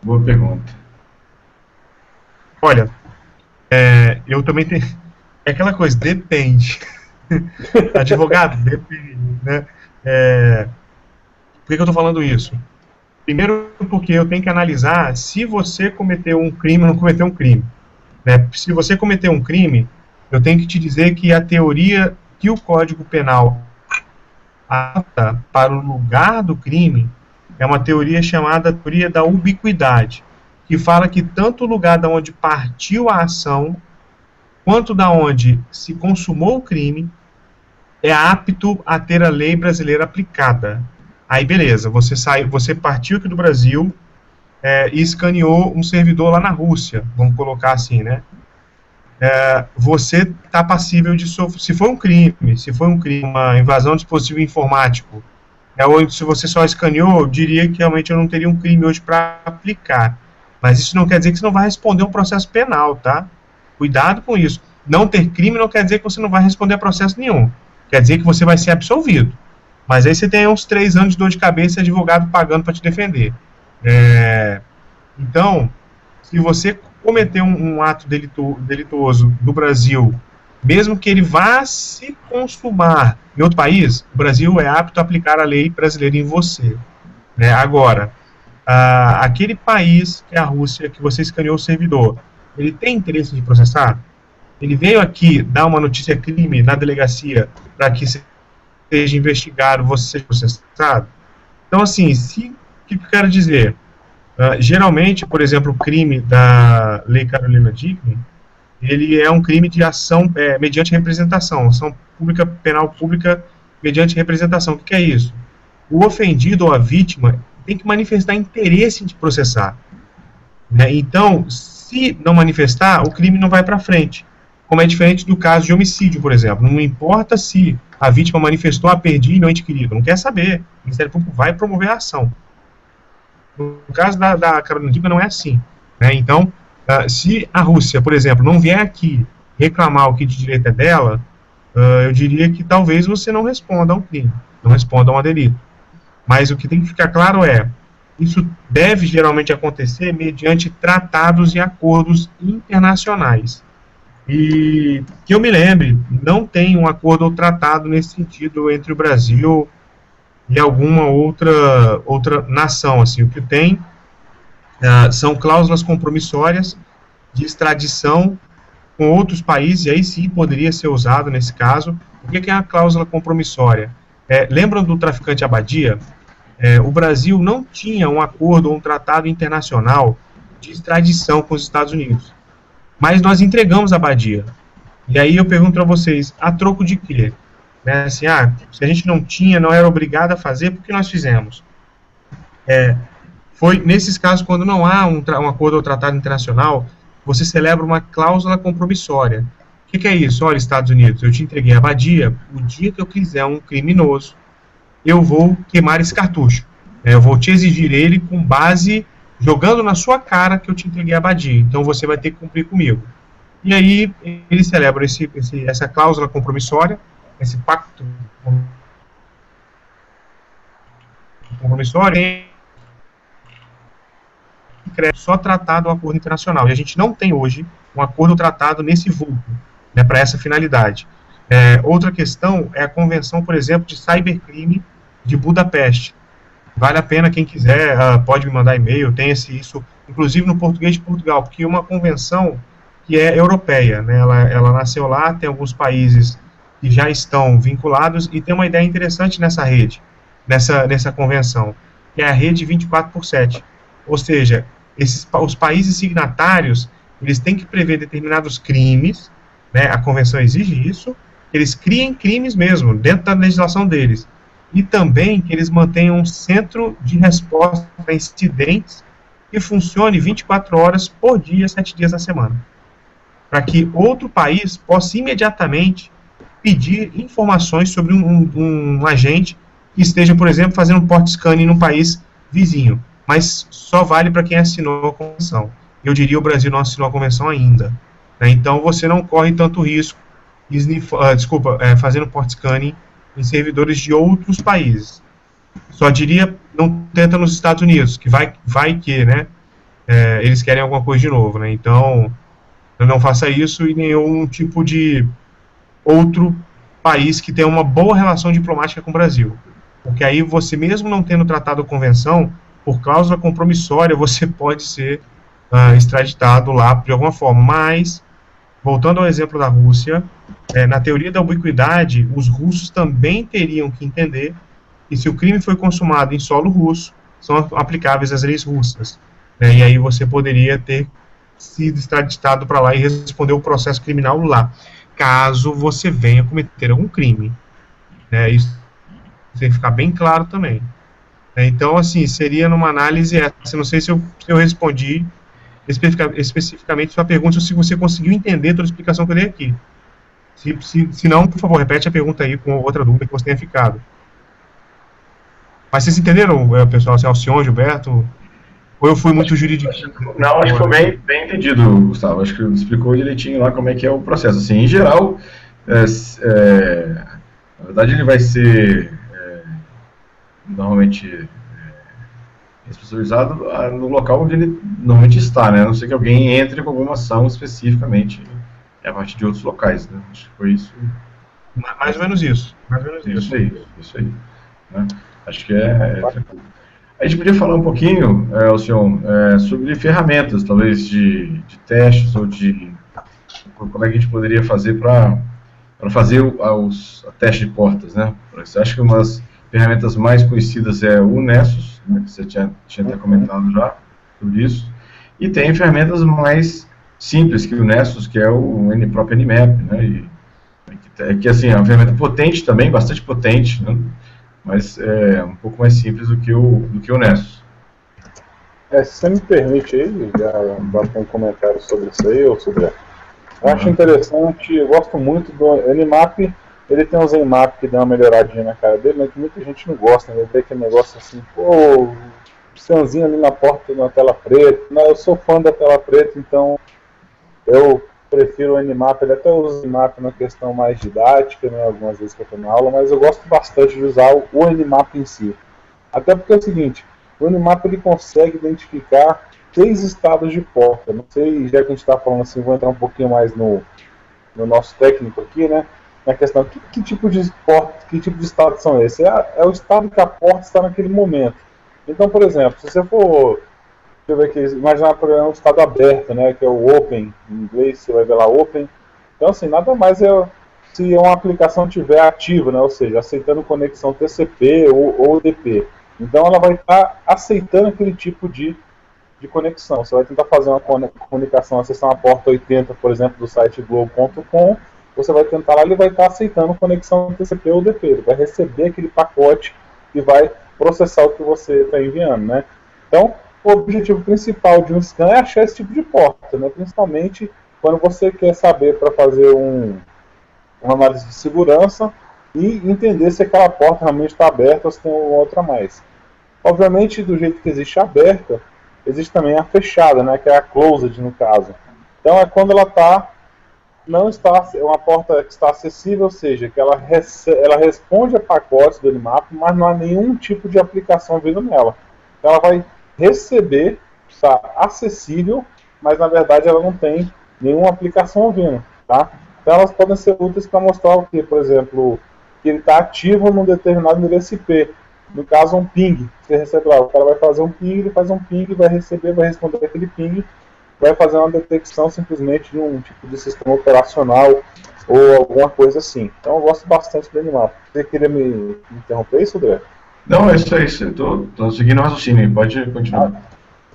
Boa pergunta. Olha, eu também tenho... É aquela coisa, depende. Advogado, depende, né? Por que eu estou falando isso? Primeiro porque eu tenho que analisar se você cometeu um crime ou não cometeu um crime. Né? Se você cometeu um crime, eu tenho que te dizer que a teoria que o Código Penal adapta para o lugar do crime é uma teoria chamada teoria da ubiquidade, que fala que tanto o lugar da onde partiu a ação, quanto da onde se consumou o crime, é apto a ter a lei brasileira aplicada. Aí beleza, você partiu aqui do Brasil e escaneou um servidor lá na Rússia, vamos colocar assim, né? Você está passível de sofrer, se foi um crime, uma invasão de dispositivo informático, ou se você só escaneou, eu diria que realmente eu não teria um crime hoje para aplicar. Mas isso não quer dizer que você não vai responder um processo penal, tá? Cuidado com isso. Não ter crime não quer dizer que você não vai responder a processo nenhum. Quer dizer que você vai ser absolvido. Mas aí você tem uns 3 anos de dor de cabeça e advogado pagando para te defender. Então, se você cometer um ato delituoso no Brasil, mesmo que ele vá se consumar em outro país, o Brasil é apto a aplicar a lei brasileira em você. Agora, aquele país, que é a Rússia, que você escaneou o servidor, ele tem interesse de processar? Ele veio aqui dar uma notícia crime na delegacia para que seja investigado, você seja processado? Então, assim, o que eu quero dizer? Geralmente, por exemplo, o crime da Lei Carolina Dickmann, ele é um crime de ação mediante representação, ação pública, penal pública mediante representação. O que é isso? O ofendido ou a vítima tem que manifestar interesse de processar. Então, se não manifestar, o crime não vai para frente. Como é diferente do caso de homicídio, por exemplo. Não importa se a vítima manifestou, perdi meu ente querido. Não quer saber. O Ministério Público vai promover a ação. No caso da Carolina Dickmann não é assim. Então, se a Rússia, por exemplo, não vier aqui reclamar o que de direito é dela, eu diria que talvez você não responda a um crime, não responda a um delito. Mas o que tem que ficar claro isso deve geralmente acontecer mediante tratados e acordos internacionais. E que eu me lembre, não tem um acordo ou tratado nesse sentido entre o Brasil e alguma outra nação. Assim, o que tem são cláusulas compromissórias de extradição com outros países, e aí sim poderia ser usado nesse caso. O que é uma cláusula compromissória? Lembram do traficante Abadia? O Brasil não tinha um acordo ou um tratado internacional de extradição com os Estados Unidos. Mas nós entregamos a Abadia. E aí eu pergunto para vocês, a troco de quê? Se a gente não tinha, não era obrigado a fazer, por que nós fizemos? Foi nesses casos, quando não há um acordo ou tratado internacional, você celebra uma cláusula compromissória. O que é isso? Olha, Estados Unidos, eu te entreguei a Abadia, o dia que eu quiser um criminoso, eu vou queimar esse cartucho. Eu vou te exigir ele com base, jogando na sua cara que eu te entreguei a Abadia. Então você vai ter que cumprir comigo. E aí eles celebram essa cláusula compromissória, esse pacto compromissório, só tratado um acordo internacional. E a gente não tem hoje um acordo tratado nesse vulto, para essa finalidade. Outra questão é a convenção, por exemplo, de cybercrime de Budapeste. Vale a pena, quem quiser, pode me mandar e-mail, tem isso, inclusive no português de Portugal, porque é uma convenção que é europeia, ela nasceu lá, tem alguns países que já estão vinculados, e tem uma ideia interessante nessa rede, nessa convenção, que é a rede 24/7. Ou seja, os países signatários, eles têm que prever determinados crimes, a convenção exige isso, eles criem crimes mesmo, dentro da legislação deles, e também que eles mantenham um centro de resposta a incidentes que funcione 24 horas por dia, 7 dias na semana. Para que outro país possa imediatamente pedir informações sobre um agente que esteja, por exemplo, fazendo um port scanning num país vizinho. Mas só vale para quem assinou a convenção. Eu diria o Brasil não assinou a convenção ainda. Né? Então você não corre tanto risco fazendo port scanning em servidores de outros países. Só diria, não tenta nos Estados Unidos, que vai que, né, eles querem alguma coisa de novo, né, então não faça isso em nenhum tipo de outro país que tenha uma boa relação diplomática com o Brasil, porque aí você, mesmo não tendo tratado a convenção, por cláusula compromissória, você pode ser extraditado lá de alguma forma, mas, voltando ao exemplo da Rússia, na teoria da ubiquidade, os russos também teriam que entender que se o crime foi consumado em solo russo, são aplicáveis as leis russas. Né? E aí você poderia ter sido extraditado para lá e responder o processo criminal lá, caso você venha cometer algum crime. Né? Isso tem que ficar bem claro também. Então, assim, seria numa análise essa. Não sei se eu respondi especificamente sua pergunta, ou se você conseguiu entender toda a explicação que eu dei aqui. Se não, por favor, repete a pergunta aí com outra dúvida que você tenha ficado. Mas vocês entenderam, pessoal, se é Alcione, Gilberto? Ou eu fui muito jurídico? Não, acho que foi bem entendido, Gustavo. Acho que explicou direitinho lá como é que é o processo. Assim, em geral, na verdade ele vai ser normalmente responsabilizado no local onde ele normalmente está, né? A não ser que alguém entre com alguma ação especificamente a partir de outros locais, né? Acho que foi isso. Mais ou menos isso. Isso aí. Né? Acho que a gente podia falar um pouquinho, Alcione, sobre ferramentas, talvez de testes ou de como é que a gente poderia fazer para fazer a teste de portas, né? Você acha que uma das ferramentas mais conhecidas é o Nessus, né, que você tinha até comentado já sobre isso, e tem ferramentas mais simples que o Nessus, que é o próprio Nmap, né? Que assim, é uma ferramenta potente também, bastante potente, né? Mas é um pouco mais simples do que o Nessus. Se você me permite aí, já bater um comentário sobre isso aí, ou sobre... Eu acho interessante, eu gosto muito do Nmap. Ele tem um Zenmap que dá uma melhoradinha na cara dele, mas que muita gente não gosta, né? Vê aquele negócio assim, pô, Sanzinho ali na porta, na tela preta. Não, eu sou fã da tela preta, então eu prefiro o Nmap. Ele até usa o Nmap na questão mais didática, né? Algumas vezes que eu estou na aula, mas eu gosto bastante de usar o Nmap em si. Até porque é o seguinte, o Nmap ele consegue identificar 3 estados de porta. Não sei, já que a gente está falando assim, vou entrar um pouquinho mais no nosso técnico aqui, né? Na questão, que tipo de estado são esses? É o estado que a porta está naquele momento. Então, por exemplo, se você for, deixa eu ver aqui, imaginar, por exemplo, um estado aberto, né, que é o Open, em inglês você vai ver lá Open. Então, assim, nada mais se uma aplicação estiver ativa, né, ou seja, aceitando conexão TCP ou UDP. Então, ela vai estar aceitando aquele tipo de conexão. Você vai tentar fazer uma comunicação, acessar uma porta 80, por exemplo, do site globo.com. Você vai tentar lá, ele vai estar aceitando conexão TCP ou UDP, ele vai receber aquele pacote e vai processar o que você está enviando, né? Então, o objetivo principal de um scan é achar esse tipo de porta, né? Principalmente quando você quer saber para fazer uma análise de segurança e entender se aquela porta realmente está aberta ou se tem outra a mais. Obviamente, do jeito que existe a aberta, existe também a fechada, né? Que é a closed no caso. Então, é quando ela não está, é uma porta que está acessível, ou seja, que ela responde a pacotes do Nmap, mas não há nenhum tipo de aplicação vindo nela. Então ela vai receber, está acessível, mas na verdade ela não tem nenhuma aplicação vindo, tá? Então elas podem ser úteis para mostrar o que, por exemplo, que ele está ativo num determinado endereço IP. No caso, um ping. Você recebe lá, o cara vai fazer um ping, ele faz um ping, vai receber, vai responder aquele ping, vai fazer uma detecção simplesmente de um tipo de sistema operacional ou alguma coisa assim. Então eu gosto bastante do Nmap. Você queria me interromper isso, André? Não, é isso aí. Estou seguindo o raciocínio. Pode continuar.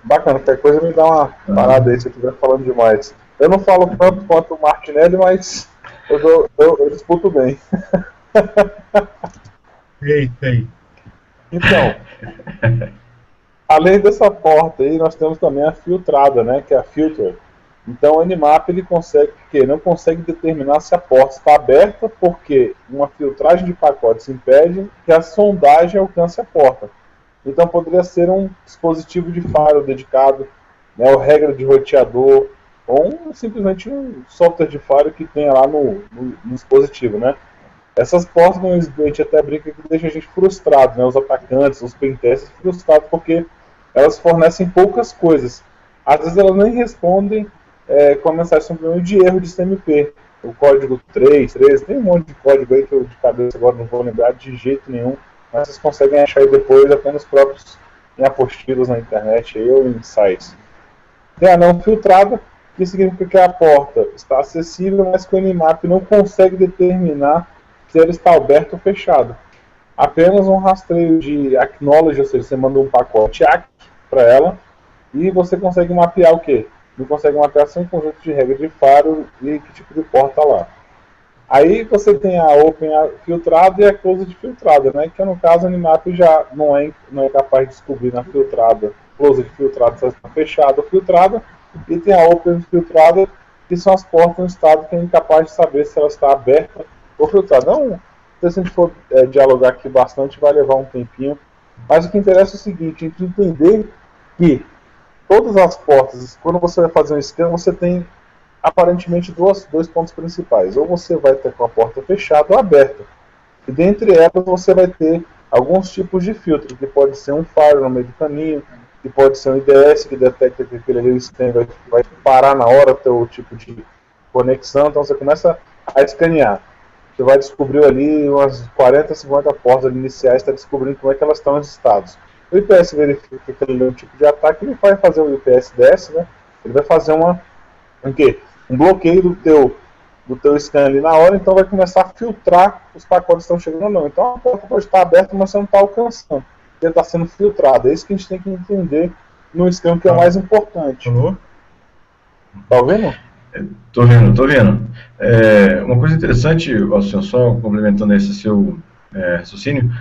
Bacana, qualquer coisa me dá uma parada aí se eu estiver falando demais. Eu não falo tanto quanto o Martinelli, mas eu disputo bem. Eita aí. Então, Além dessa porta aí, nós temos também a filtrada, né, que é a filter. Então o Nmap ele não consegue determinar se a porta está aberta, porque uma filtragem de pacotes impede que a sondagem alcance a porta. Então poderia ser um dispositivo de firewall dedicado, né, ou regra de roteador, ou simplesmente um software de firewall que tenha lá no dispositivo, né? Essas portas, a gente até brinca que deixa a gente frustrado, né? Os atacantes, os pentesters frustrados, porque elas fornecem poucas coisas. Às vezes elas nem respondem com a mensagem simplesmente de erro de CMP. O código 3, tem um monte de código aí que eu de cabeça agora não vou lembrar de jeito nenhum, mas vocês conseguem achar aí depois até nos próprios em apostilas na internet aí, ou em sites. Tem a não filtrada, que significa que a porta está acessível, mas que o Nmap não consegue determinar se ela está aberta ou fechada. Apenas um rastreio de acknowledge, ou seja, você manda um pacote ACK para ela e você consegue mapear o quê? Ele consegue mapear sem conjunto de regras de firewall e que tipo de porta lá. Aí você tem a Open filtrada e a Closed filtrada, né? Que no caso a Nmap já não é capaz de descobrir na filtrada, Closed filtrada se ela está fechada ou filtrada, e tem a Open filtrada, que são as portas no estado que é incapaz de saber se ela está aberta ou filtrada. Não, se a gente for dialogar aqui bastante, vai levar um tempinho, mas o que interessa é o seguinte, a gente entender que todas as portas, quando você vai fazer um scan, você tem aparentemente dois pontos principais. Ou você vai ter com a porta fechada ou aberta. E dentre elas você vai ter alguns tipos de filtro, que pode ser um firewall no meio do caminho, que pode ser um IDS que detecta que aquele ali scan vai parar na hora o teu tipo de conexão. Então você começa a escanear. Você vai descobrir ali umas 40, 50 portas iniciais, está descobrindo como é que elas estão nos estados. O IPS verifica que aquele é um tipo de ataque, ele vai fazer o IPS DS, né? Ele vai fazer um bloqueio do teu scan ali na hora, então vai começar a filtrar os pacotes que estão chegando ou não. Então a porta pode estar aberta, mas você não está alcançando. Ele está sendo filtrado. É isso que a gente tem que entender no scan, que é o mais importante. Tá ouvindo? Tô vendo. Uma coisa interessante, só complementando esse seu raciocínio,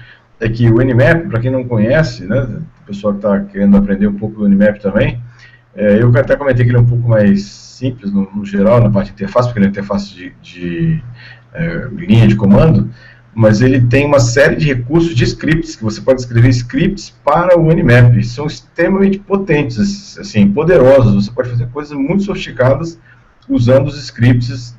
é que o Nmap, para quem não conhece, né, o pessoal que está querendo aprender um pouco do Nmap também, eu até comentei que ele é um pouco mais simples no geral, na parte de interface, porque ele é uma interface de linha de comando, mas ele tem uma série de recursos de scripts, que você pode escrever scripts para o Nmap. São extremamente potentes, assim, poderosos, você pode fazer coisas muito sofisticadas usando os scripts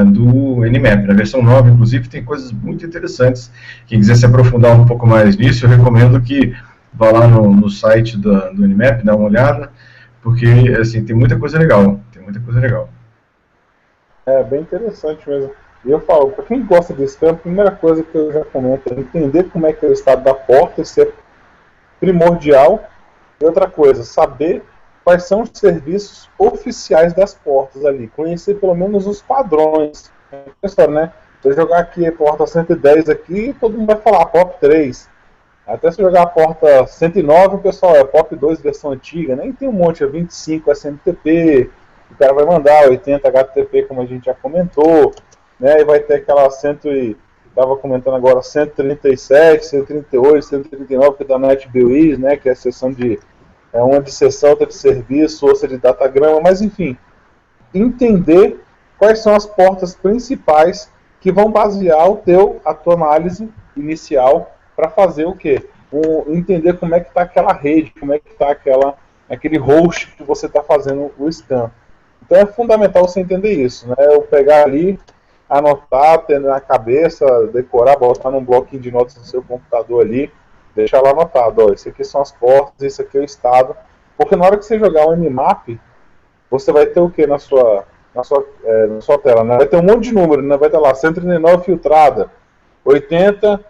do Nmap. Na versão 9, inclusive, tem coisas muito interessantes. Quem quiser se aprofundar um pouco mais nisso, eu recomendo que vá lá no site do Nmap, dá uma olhada, porque assim, tem muita coisa legal. É bem interessante mesmo. E eu falo, para quem gosta de scan, a primeira coisa que eu já comento é entender como é que é o estado da porta, isso é primordial. E outra coisa, saber quais são os serviços oficiais das portas ali, conhecer pelo menos os padrões. Pessoal, né? Se eu jogar aqui a porta 110 aqui, todo mundo vai falar POP 3. Até se eu jogar a porta 109, o pessoal é POP 2 versão antiga, né? E tem um monte, é 25 SMTP, o cara vai mandar 80 HTTP, como a gente já comentou, né? E vai ter aquela estava comentando agora, 137, 138, 139, que é da NetBewiz, né? Que é a seção uma de sessão, outra de serviço, outra de datagrama, mas enfim, entender quais são as portas principais que vão basear a tua análise inicial para fazer o quê? Entender como é que está aquela rede, como é que está aquele host que você está fazendo o scan. Então é fundamental você entender isso, né? Eu pegar ali, anotar, ter na cabeça, decorar, botar num bloquinho de notas no seu computador ali, deixar lá anotado, ó, isso aqui são as portas, isso aqui é o estado, porque na hora que você jogar o Nmap, você vai ter o que na sua tela, né? Vai ter um monte de número, né? Vai ter lá 139 filtrada, 80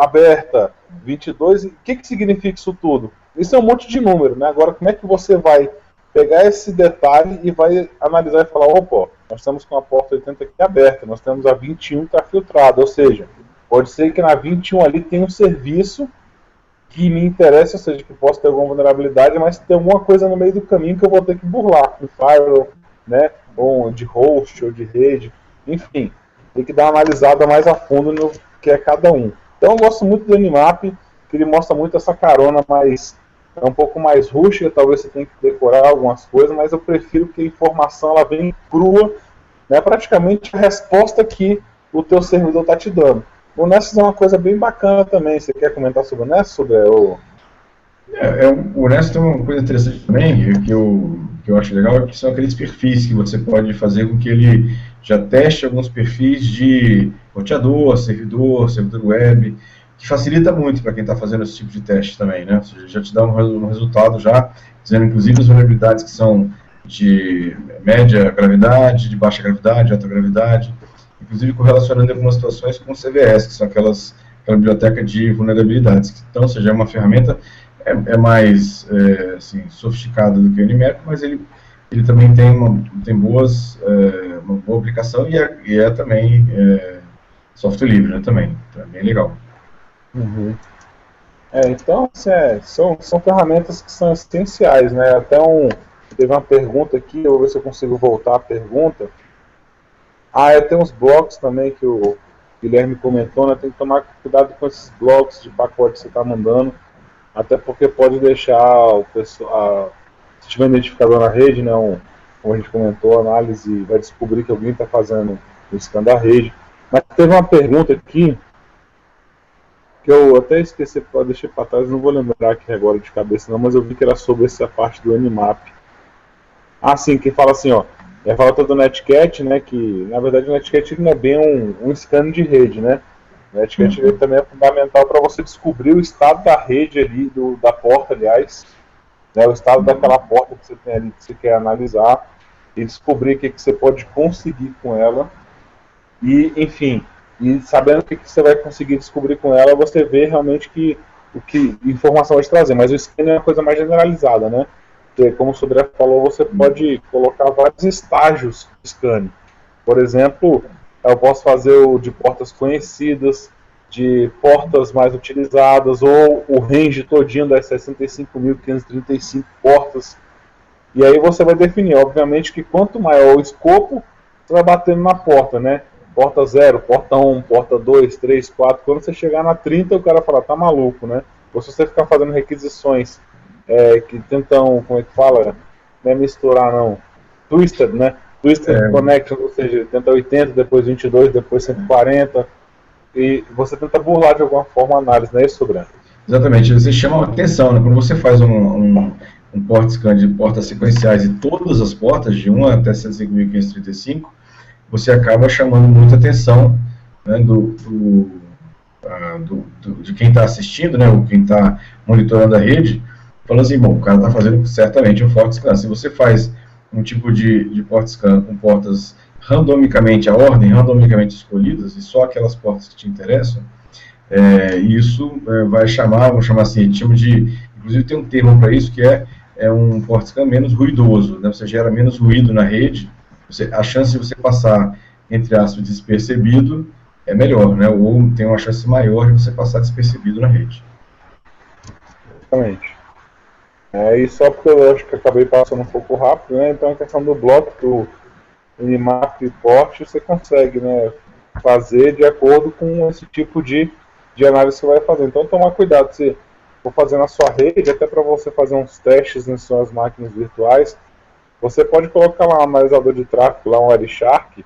aberta, 22, o que significa isso tudo? Isso é um monte de número, né? Agora como é que você vai pegar esse detalhe e vai analisar e falar, opa, nós estamos com a porta 80 aqui aberta, nós temos a 21 que está filtrada, ou seja, pode ser que na 21 ali tenha um serviço que me interessa, ou seja, que possa ter alguma vulnerabilidade, mas tem alguma coisa no meio do caminho que eu vou ter que burlar, um firewall, né, ou de host, ou de rede, enfim, tem que dar uma analisada mais a fundo no que é cada um. Então eu gosto muito do Nmap, que ele mostra muito essa carona mais é um pouco mais rústica, talvez você tenha que decorar algumas coisas, mas eu prefiro que a informação ela venha crua, né, praticamente a resposta que o teu servidor está te dando. O Nessus é uma coisa bem bacana também. Você quer comentar sobre o Nessus, Sodré? O Nessus tem uma coisa interessante também, que eu acho legal, que são aqueles perfis que você pode fazer com que ele já teste alguns perfis de roteador, servidor web, que facilita muito para quem está fazendo esse tipo de teste também, né? Ou seja, já te dá um resultado já, dizendo inclusive as vulnerabilidades que são de média gravidade, de baixa gravidade, de alta gravidade, inclusive correlacionando algumas situações com o CVS, que são aquela biblioteca de vulnerabilidades. Então, ou seja, é uma ferramenta mais assim, sofisticada do que o Nmap, mas ele também tem uma boa aplicação e é também software livre, né, também. Então é bem legal. Uhum. Então, são ferramentas que são essenciais, né? Teve uma pergunta aqui, eu vou ver se eu consigo voltar a pergunta. Tem uns blocos também que o Guilherme comentou, né? Tem que tomar cuidado com esses blocos de pacote que você está mandando, até porque pode deixar o pessoal, se tiver identificador na rede, né? Como a gente comentou, a análise vai descobrir que alguém está fazendo o scan da rede. Mas teve uma pergunta aqui que eu até esqueci, deixei para trás, não vou lembrar aqui agora de cabeça não, mas eu vi que era sobre essa parte do Nmap. Sim, que fala assim, fala do Netcat, né, que na verdade o Netcat não é bem um scan de rede, né? O Netcat ele também é fundamental para você descobrir o estado da rede ali, da porta, aliás, né, o estado daquela porta que você tem ali, que você quer analisar, e descobrir o que você pode conseguir com ela, e, enfim, e sabendo o que você vai conseguir descobrir com ela, você vê realmente o que informação vai te trazer. Mas o scan é uma coisa mais generalizada, né? Porque, como o Sodré falou, você pode colocar vários estágios de scan. Por exemplo, eu posso fazer o de portas conhecidas, de portas mais utilizadas, ou o range todinho das 65.535 portas. E aí você vai definir, obviamente, que quanto maior o escopo, você vai batendo na porta, né? Porta 0, porta 1, porta 2, 3, 4. Quando você chegar na 30, o cara fala, tá maluco, né? Ou se você ficar fazendo requisições que tentam, como é que fala? Não é misturar, não. Twisted, né? Twisted Connection, ou seja, tenta 80, depois 22, depois 140. E você tenta burlar de alguma forma a análise, não é isso, Branco? Exatamente. Você chama a atenção, né? Quando você faz um port scan de portas sequenciais e todas as portas, de 1 até 105.535, você acaba chamando muita atenção, né, de quem está assistindo, né, ou quem está monitorando a rede, falando assim, bom, o cara está fazendo certamente um port scan. Se você faz um tipo de port scan com portas randomicamente à ordem, randomicamente escolhidas, e só aquelas portas que te interessam, isso vai chamar, vamos chamar assim, a gente chama inclusive tem um termo para isso, que é um port scan menos ruidoso, né, você gera menos ruído na rede, a chance de você passar, entre aspas, despercebido é melhor, né? Ou tem uma chance maior de você passar despercebido na rede. Exatamente. E só porque eu acho que acabei passando um pouco rápido, né? Então a questão do bloco, do Nmap e port, você consegue, né, fazer de acordo com esse tipo de análise que você vai fazer. Então tomar cuidado, se for fazer na sua rede, até para você fazer uns testes nas suas máquinas virtuais, você pode colocar lá um analisador de tráfego, lá um Wireshark,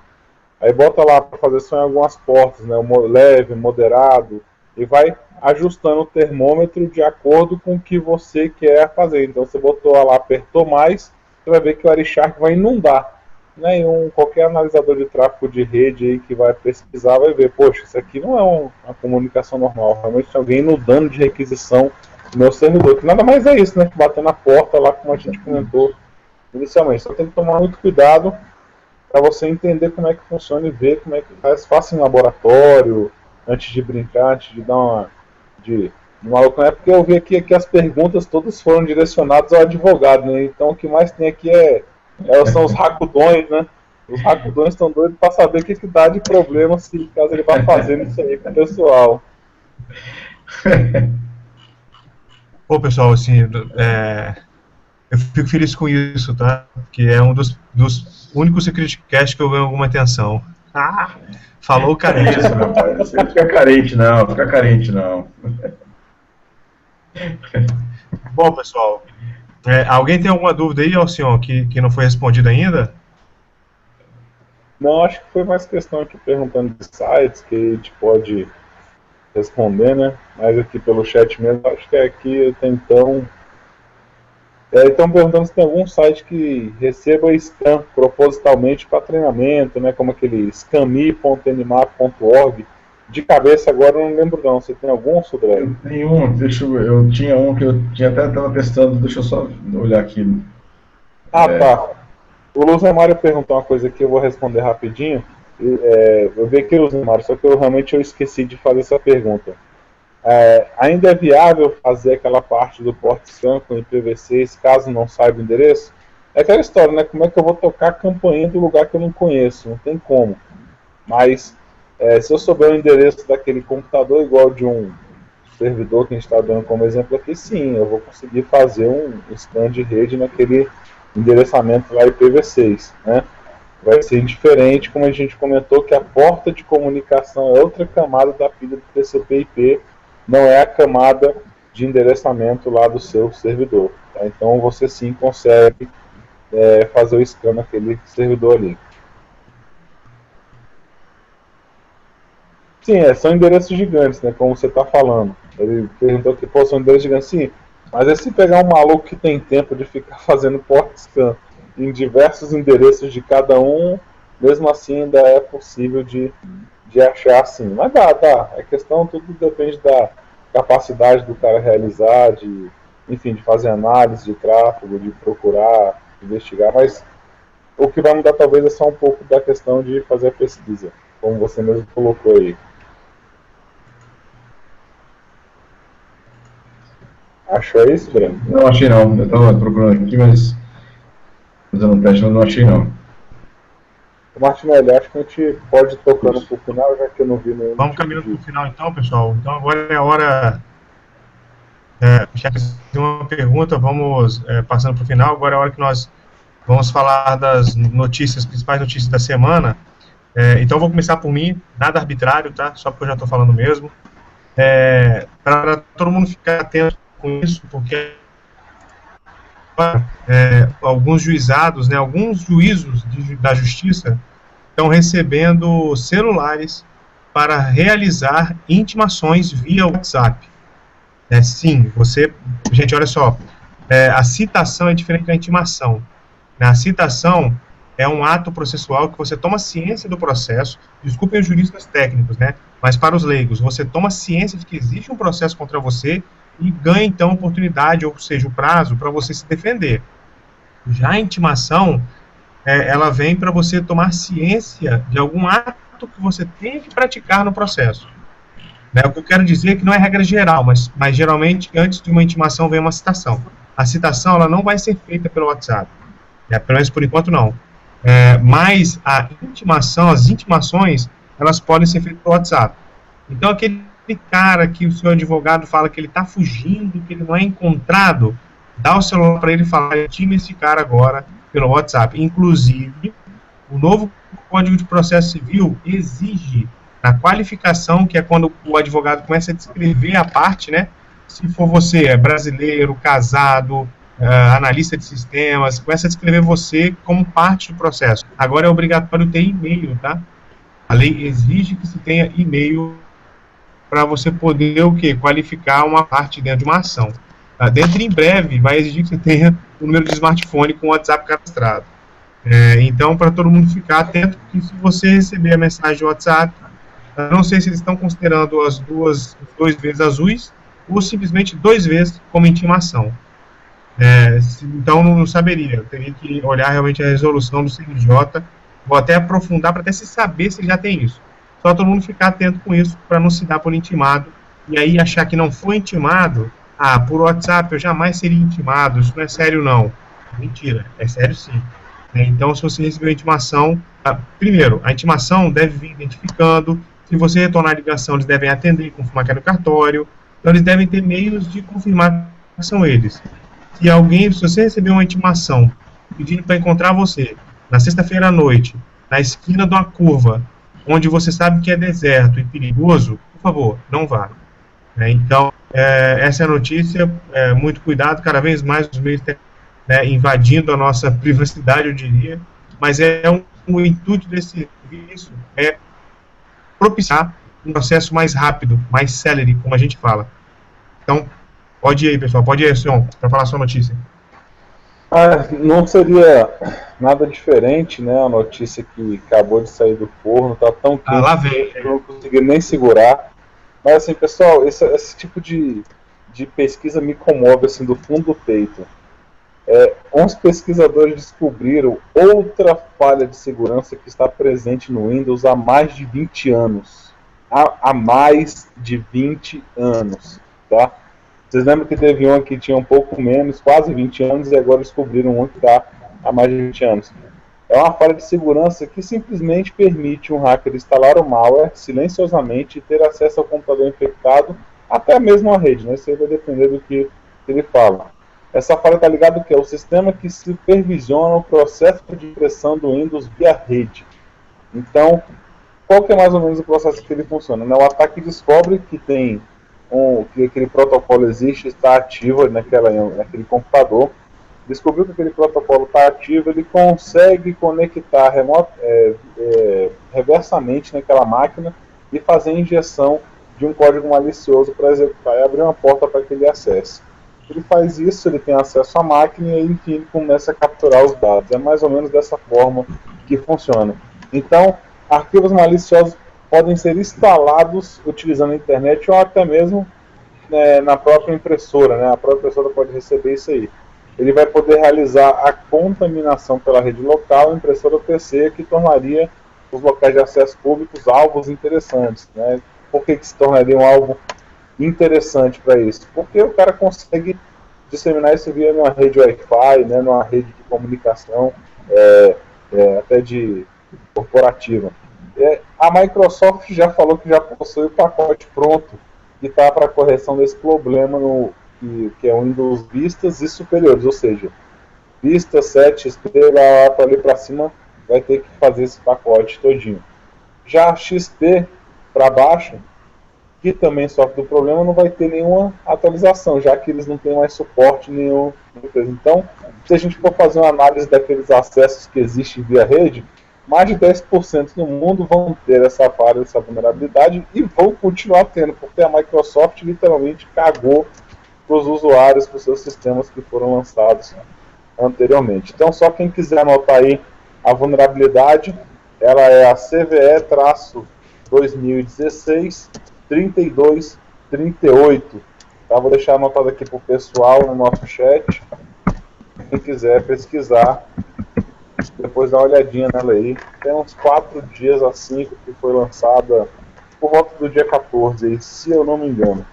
aí bota lá para fazer só em algumas portas, né, leve, moderado, e vai ajustando o termômetro de acordo com o que você quer fazer. Então você botou lá, apertou mais, você vai ver que o Wireshark vai inundar. Né, e qualquer analisador de tráfego de rede aí que vai pesquisar vai ver, poxa, isso aqui não é uma comunicação normal, realmente tem alguém inundando de requisição no meu servidor, que nada mais é isso, né, que bater na porta lá, como a gente comentou inicialmente. Só tem que tomar muito cuidado para você entender como é que funciona e ver como é que faz. Faça em laboratório, antes de brincar, antes de dar uma maluco, né? Porque eu vi aqui que as perguntas todas foram direcionadas ao advogado, né? Então o que mais tem aqui são os racudões, né? Os racudões estão doidos para saber o que dá de problema se caso ele vá fazendo isso aí com o pessoal. Pô, pessoal, assim, eu fico feliz com isso, tá? Porque é um dos únicos SecurityCast que eu ganho alguma atenção. Falou carente. Isso, rapaz. Você fica carente, não. Bom, pessoal, alguém tem alguma dúvida aí, Alcion, que não foi respondida ainda? Não, acho que foi mais questão aqui perguntando de sites que a gente pode responder, né? Mas aqui pelo chat mesmo, acho que aqui tem então. Estão perguntando se tem algum site que receba scan propositalmente para treinamento, né? Como aquele scami.nmap.org. De cabeça agora eu não lembro não. Você tem algum, Sudré? Tem um, eu tinha um que eu tinha até estava testando, deixa eu só olhar aqui. Tá. O Luzemário perguntou uma coisa que eu vou responder rapidinho. Eu vi aqui, Luzemário, só que eu realmente esqueci de fazer essa pergunta. Ainda é viável fazer aquela parte do port scan com IPv6 caso não saiba o endereço? É aquela história, né? Como é que eu vou tocar a campainha do lugar que eu não conheço? Não tem como. Mas se eu souber o endereço daquele computador igual de um servidor que a gente está dando como exemplo aqui, sim, eu vou conseguir fazer um scan de rede naquele endereçamento lá IPv6, né? Vai ser indiferente, como a gente comentou, que a porta de comunicação é outra camada da pilha do TCP/IP, não é a camada de endereçamento lá do seu servidor. Tá? Então você sim consegue fazer o scan naquele servidor ali. Sim, são endereços gigantes, né, como você está falando. Ele perguntou que são endereços gigantes, sim. Mas se pegar um maluco que tem tempo de ficar fazendo port scan em diversos endereços de cada um, mesmo assim ainda é possível de achar assim. Mas dá. A questão tudo depende da capacidade do cara realizar, enfim, de fazer análise de tráfego, de procurar, investigar, mas o que vai mudar talvez é só um pouco da questão de fazer a pesquisa, como você mesmo colocou aí. Achou isso, Breno? Não achei não, eu estava procurando aqui, mas fazendo um teste, não achei não. Martinelli, acho que a gente pode ir tocando pro final, já que eu não vi nenhum. Vamos caminhando pro final então, pessoal. Então agora é a hora. Já que tem uma pergunta, vamos passando pro final. Agora é a hora que nós vamos falar das notícias, principais notícias da semana. Então vou começar por mim, nada arbitrário, tá? Só porque eu já estou falando mesmo. Para todo mundo ficar atento com isso, porque alguns juizados, né, alguns juízos da justiça estão recebendo celulares para realizar intimações via WhatsApp. Sim, gente, olha só, a citação é diferente da intimação. A citação é um ato processual que você toma ciência do processo, desculpem os juristas técnicos, né, mas para os leigos, você toma ciência de que existe um processo contra você e ganha, então, oportunidade, ou seja, o prazo para você se defender. Já a intimação, ela vem para você tomar ciência de algum ato que você tem que praticar no processo. O que eu quero dizer é que não é regra geral, mas geralmente, antes de uma intimação, vem uma citação. A citação, ela não vai ser feita pelo WhatsApp. Pelo menos por enquanto, não. Mas a intimação, as intimações, elas podem ser feitas pelo WhatsApp. Então, aquele cara que o seu advogado fala que ele está fugindo, que ele não é encontrado, dá o celular para ele e fala, intime esse cara agora pelo WhatsApp. Inclusive, o novo Código de Processo Civil exige a qualificação, que é quando o advogado começa a descrever a parte, né? Se for você brasileiro, casado, analista de sistemas, começa a descrever você como parte do processo. Agora é obrigatório ter e-mail, tá? A lei exige que se tenha e-mail para você poder qualificar uma parte dentro de uma ação. Dentro em breve vai exigir que você tenha o número de smartphone com o WhatsApp cadastrado. Então, para todo mundo ficar atento, que se você receber a mensagem de WhatsApp, não sei se eles estão considerando as duas vezes azuis ou simplesmente 2 vezes como intimação. Então, não saberia. Eu teria que olhar realmente a resolução do CNJ. Vou até aprofundar para até se saber se já tem isso. Só todo mundo ficar atento com isso para não se dar por intimado e aí achar que não foi intimado. Por WhatsApp eu jamais seria intimado, isso não é sério não. Mentira, é sério sim. Então, se você recebeu a intimação, primeiro, a intimação deve vir identificando, se você retornar a ligação, eles devem atender e confirmar que é no cartório, então eles devem ter meios de confirmar que são eles. Se você recebeu uma intimação pedindo para encontrar você, na sexta-feira à noite, na esquina de uma curva, onde você sabe que é deserto e perigoso, por favor, não vá. né? Então, essa é a notícia, muito cuidado, cada vez mais os meios invadindo a nossa privacidade, eu diria, mas o intuito desse serviço é propiciar um processo mais rápido, mais célere, como a gente fala. Então, pode ir aí, pessoal, pode ir aí, senhor, para falar a sua notícia. Não seria nada diferente, né? A notícia que acabou de sair do forno, tá tão quente lá vem. que eu não consegui nem segurar. Mas assim, pessoal, esse tipo de pesquisa me comove assim, do fundo do peito. Uns pesquisadores descobriram outra falha de segurança que está presente no Windows há mais de 20 anos. Há mais de 20 anos, tá? Vocês lembram que teve um que tinha um pouco menos, quase 20 anos, e agora descobriram um que está há mais de 20 anos. É uma falha de segurança que simplesmente permite um hacker instalar o malware silenciosamente e ter acesso ao computador infectado, até mesmo à rede, né? Isso aí vai depender do que ele fala. Essa falha está ligada ao sistema que supervisiona o processo de impressão do Windows via rede. Então, qual que é mais ou menos o processo que ele funciona? O ataque descobre que tem que aquele protocolo existe, está ativo naquele computador. Descobriu que aquele protocolo está ativo, ele consegue conectar reversamente naquela máquina e fazer a injeção de um código malicioso para executar e abrir uma porta para que ele acesse. Ele faz isso, ele tem acesso à máquina e enfim ele começa a capturar os dados. É mais ou menos dessa forma que funciona. Então, arquivos maliciosos podem ser instalados utilizando a internet ou até mesmo na própria impressora, né? A própria impressora pode receber isso aí. Ele vai poder realizar a contaminação pela rede local, impressora PC, que tornaria os locais de acesso públicos alvos interessantes, né? Por que se tornaria um alvo interessante para isso? Porque o cara consegue disseminar isso via uma rede Wi-Fi, né? Numa rede de comunicação até de corporativa. A Microsoft já falou que já possui o pacote pronto que está para correção desse problema que é o Windows Vistas e superiores, ou seja, Vista 7, XP, lá para ali para cima, vai ter que fazer esse pacote todinho. Já XP para baixo, que também sofre do problema, não vai ter nenhuma atualização, já que eles não têm mais suporte nenhum. Então, se a gente for fazer uma análise daqueles acessos que existem via rede, mais de 10% no mundo vão ter essa falha, essa vulnerabilidade e vão continuar tendo, porque a Microsoft literalmente cagou para os usuários, para os seus sistemas que foram lançados anteriormente. Então, só quem quiser anotar aí a vulnerabilidade, ela é a CVE-2016-3238. Tá? Vou deixar anotado aqui para o pessoal no nosso chat. Quem quiser pesquisar, depois dá uma olhadinha nela aí. Tem uns 4 dias assim que foi lançada por volta do dia 14, aí, se eu não me engano.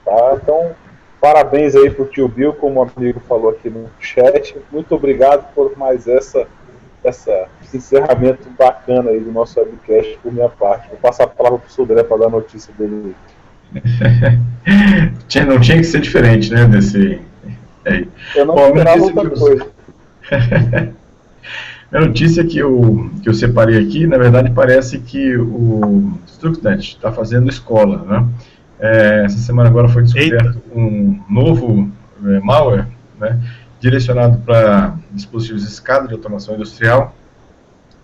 Tá? Então, parabéns aí pro tio Bill, como o amigo falou aqui no chat. Muito obrigado por mais esse encerramento bacana aí do nosso webcast por minha parte. Vou passar a palavra pro Sodré para dar a notícia dele. Não tinha que ser diferente, né, desse aí. Eu não esperava outra coisa. A notícia que eu separei aqui, na verdade, parece que o Stuxnet está fazendo escola, né? Essa semana agora foi descoberto um novo malware, né, direcionado para dispositivos de escada de automação industrial,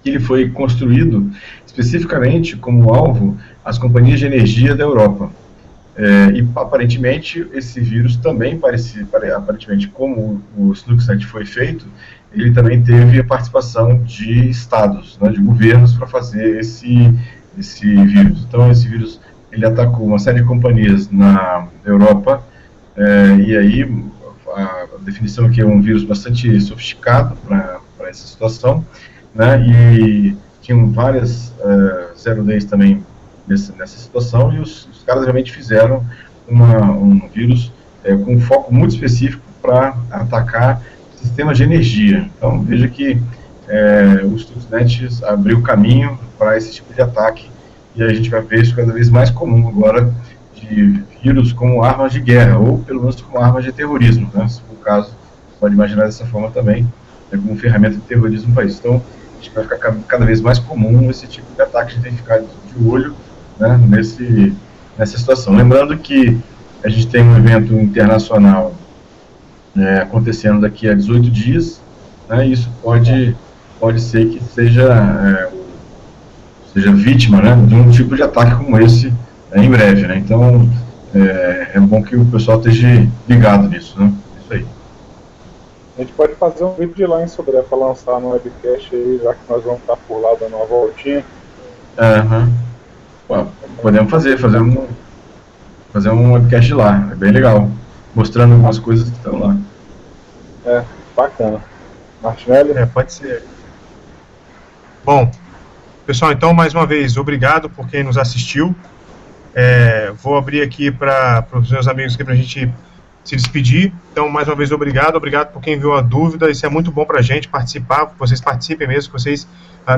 que ele foi construído especificamente como alvo às companhias de energia da Europa. E aparentemente esse vírus também aparentemente como o Stuxnet foi feito, ele também teve a participação de estados, né, de governos para fazer esse vírus. Então esse vírus ele atacou uma série de companhias na Europa, e aí a definição aqui é um vírus bastante sofisticado para essa situação, né, e tinham várias zero days também nessa situação, e os caras realmente fizeram um vírus com um foco muito específico para atacar sistemas de energia. Então veja que o Stuxnet abriu caminho para esse tipo de ataque, e a gente vai ver isso cada vez mais comum agora, de vírus como armas de guerra, ou pelo menos como armas de terrorismo, né? Se for o caso, pode imaginar dessa forma também, como ferramenta de terrorismo no país. Então, a gente vai ficar cada vez mais comum esse tipo de ataque, a gente tem que ficar de olho, né, nessa situação. Lembrando que A gente tem um evento internacional acontecendo daqui a 18 dias, né, e isso pode ser que seja vítima, né, de um tipo de ataque como esse em breve, né? Então é bom que o pessoal esteja ligado nisso, né? Isso aí. A gente pode fazer um vídeo de lá em Sodré para lançar no webcast aí, já que nós vamos estar por lá dando uma voltinha. Podemos fazer um webcast lá, é bem legal, mostrando algumas coisas que estão lá. Bacana. Martinelli? Pode ser. Bom, pessoal, então, mais uma vez, obrigado por quem nos assistiu. Vou abrir aqui para os meus amigos aqui para a gente se despedir. Então, mais uma vez, obrigado por quem viu a dúvida. Isso é muito bom para a gente participar, que vocês participem mesmo, que vocês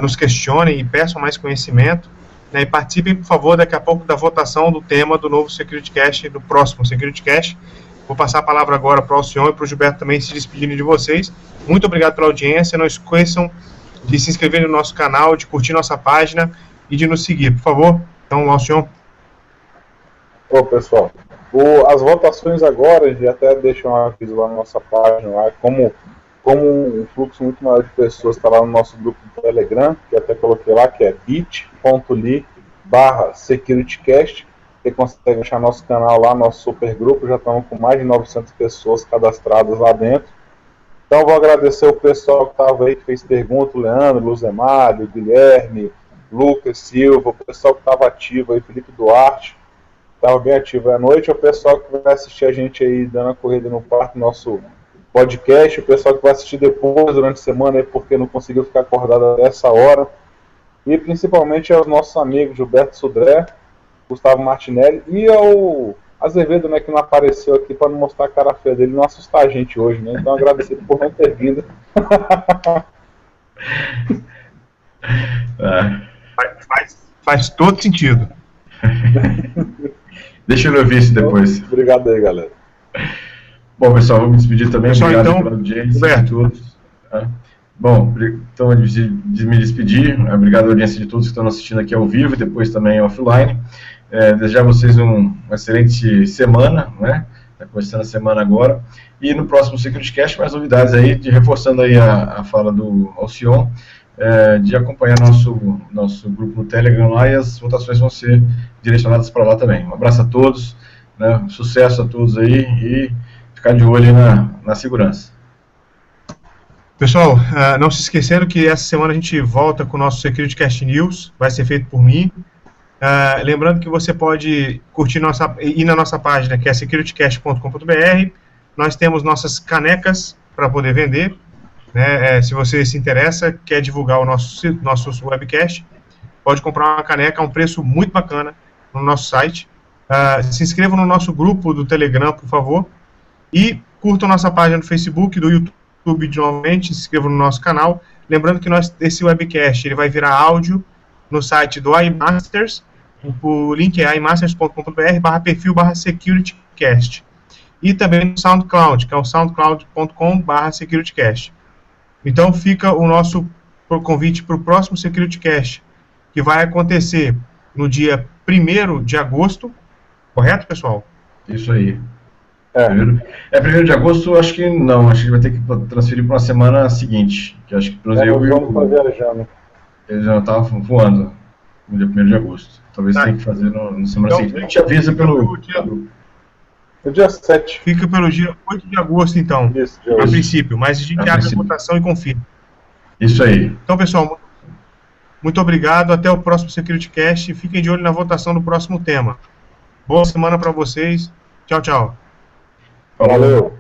nos questionem e peçam mais conhecimento. Né, e participem, por favor, daqui a pouco da votação do tema do novo SecurityCast, do próximo SecurityCast. Vou passar a palavra agora para o Alcion e para o Gilberto também se despedirem de vocês. Muito obrigado pela audiência. Não esqueçam de se inscrever no nosso canal, de curtir nossa página e de nos seguir, por favor. Então, Alcion. Pessoal, as votações agora, a gente até deixa um aviso lá na nossa página, lá, como um fluxo muito maior de pessoas está lá no nosso grupo do Telegram, que até coloquei lá, que é bit.ly/securitycast. Você consegue achar nosso canal lá, nosso super grupo, já estamos com mais de 900 pessoas cadastradas lá dentro. Então vou agradecer o pessoal que estava aí, que fez pergunta, o Leandro, Luzemário, Guilherme, Lucas Silva, o pessoal que estava ativo aí, Felipe Duarte, estava bem ativo à noite, o pessoal que vai assistir a gente aí dando a corrida no parque, nosso podcast, o pessoal que vai assistir depois, durante a semana, aí, porque não conseguiu ficar acordado até essa hora, e principalmente aos nossos amigos Gilberto Sodré, Gustavo Martinelli e ao Azevedo, né, que não apareceu aqui para não mostrar a cara feia dele, não assustar a gente hoje, né? Então agradecido por não ter vindo. Faz todo sentido. Deixa eu ver isso depois. Obrigado aí, galera. Bom, pessoal, vou me despedir também. Pessoal, obrigado então, pela audiência de todos. Bom, então, de me despedir, obrigado à audiência de todos que estão assistindo aqui ao vivo e depois também offline. Desejar a vocês uma excelente semana, né? Está começando a semana agora. E no próximo SecurityCast, mais novidades aí, reforçando aí a fala do Alcion, de acompanhar nosso grupo no Telegram lá, e as votações vão ser direcionadas para lá também. Um abraço a todos, né? Sucesso a todos aí e ficar de olho aí na segurança. Pessoal, não se esquecendo que essa semana a gente volta com o nosso SecurityCast News, vai ser feito por mim. Lembrando que você pode ir na nossa página, que é securitycast.com.br. Nós temos nossas canecas para poder vender. Né? Se você se interessa, quer divulgar o nosso webcast, pode comprar uma caneca a um preço muito bacana no nosso site. Se inscreva no nosso grupo do Telegram, por favor. E curtam nossa página no Facebook, do YouTube novamente, se inscrevam no nosso canal. Lembrando que esse webcast ele vai virar áudio no site do iMasters. O link é imasters.com.br/perfil/securitycast. E também no SoundCloud, que é o soundcloud.com/securitycast. Então fica o nosso convite para o próximo SecurityCast, que vai acontecer no dia 1º de agosto. Correto, pessoal? Isso aí. 1º de agosto, acho que não. Acho que vai ter que transferir para uma semana seguinte. Que acho que pelo menos eu vou viajando. Ele já estava voando no dia 1º de agosto. Talvez tenha que fazer na semana seguinte. A gente avisa pelo dia 7. Fica pelo dia 8 de agosto, então. Isso, a princípio, mas a gente abre a votação e confirma. Isso aí. Então, pessoal, muito obrigado. Até o próximo SecurityCast. Fiquem de olho na votação do próximo tema. Boa semana para vocês. Tchau, tchau. Valeu.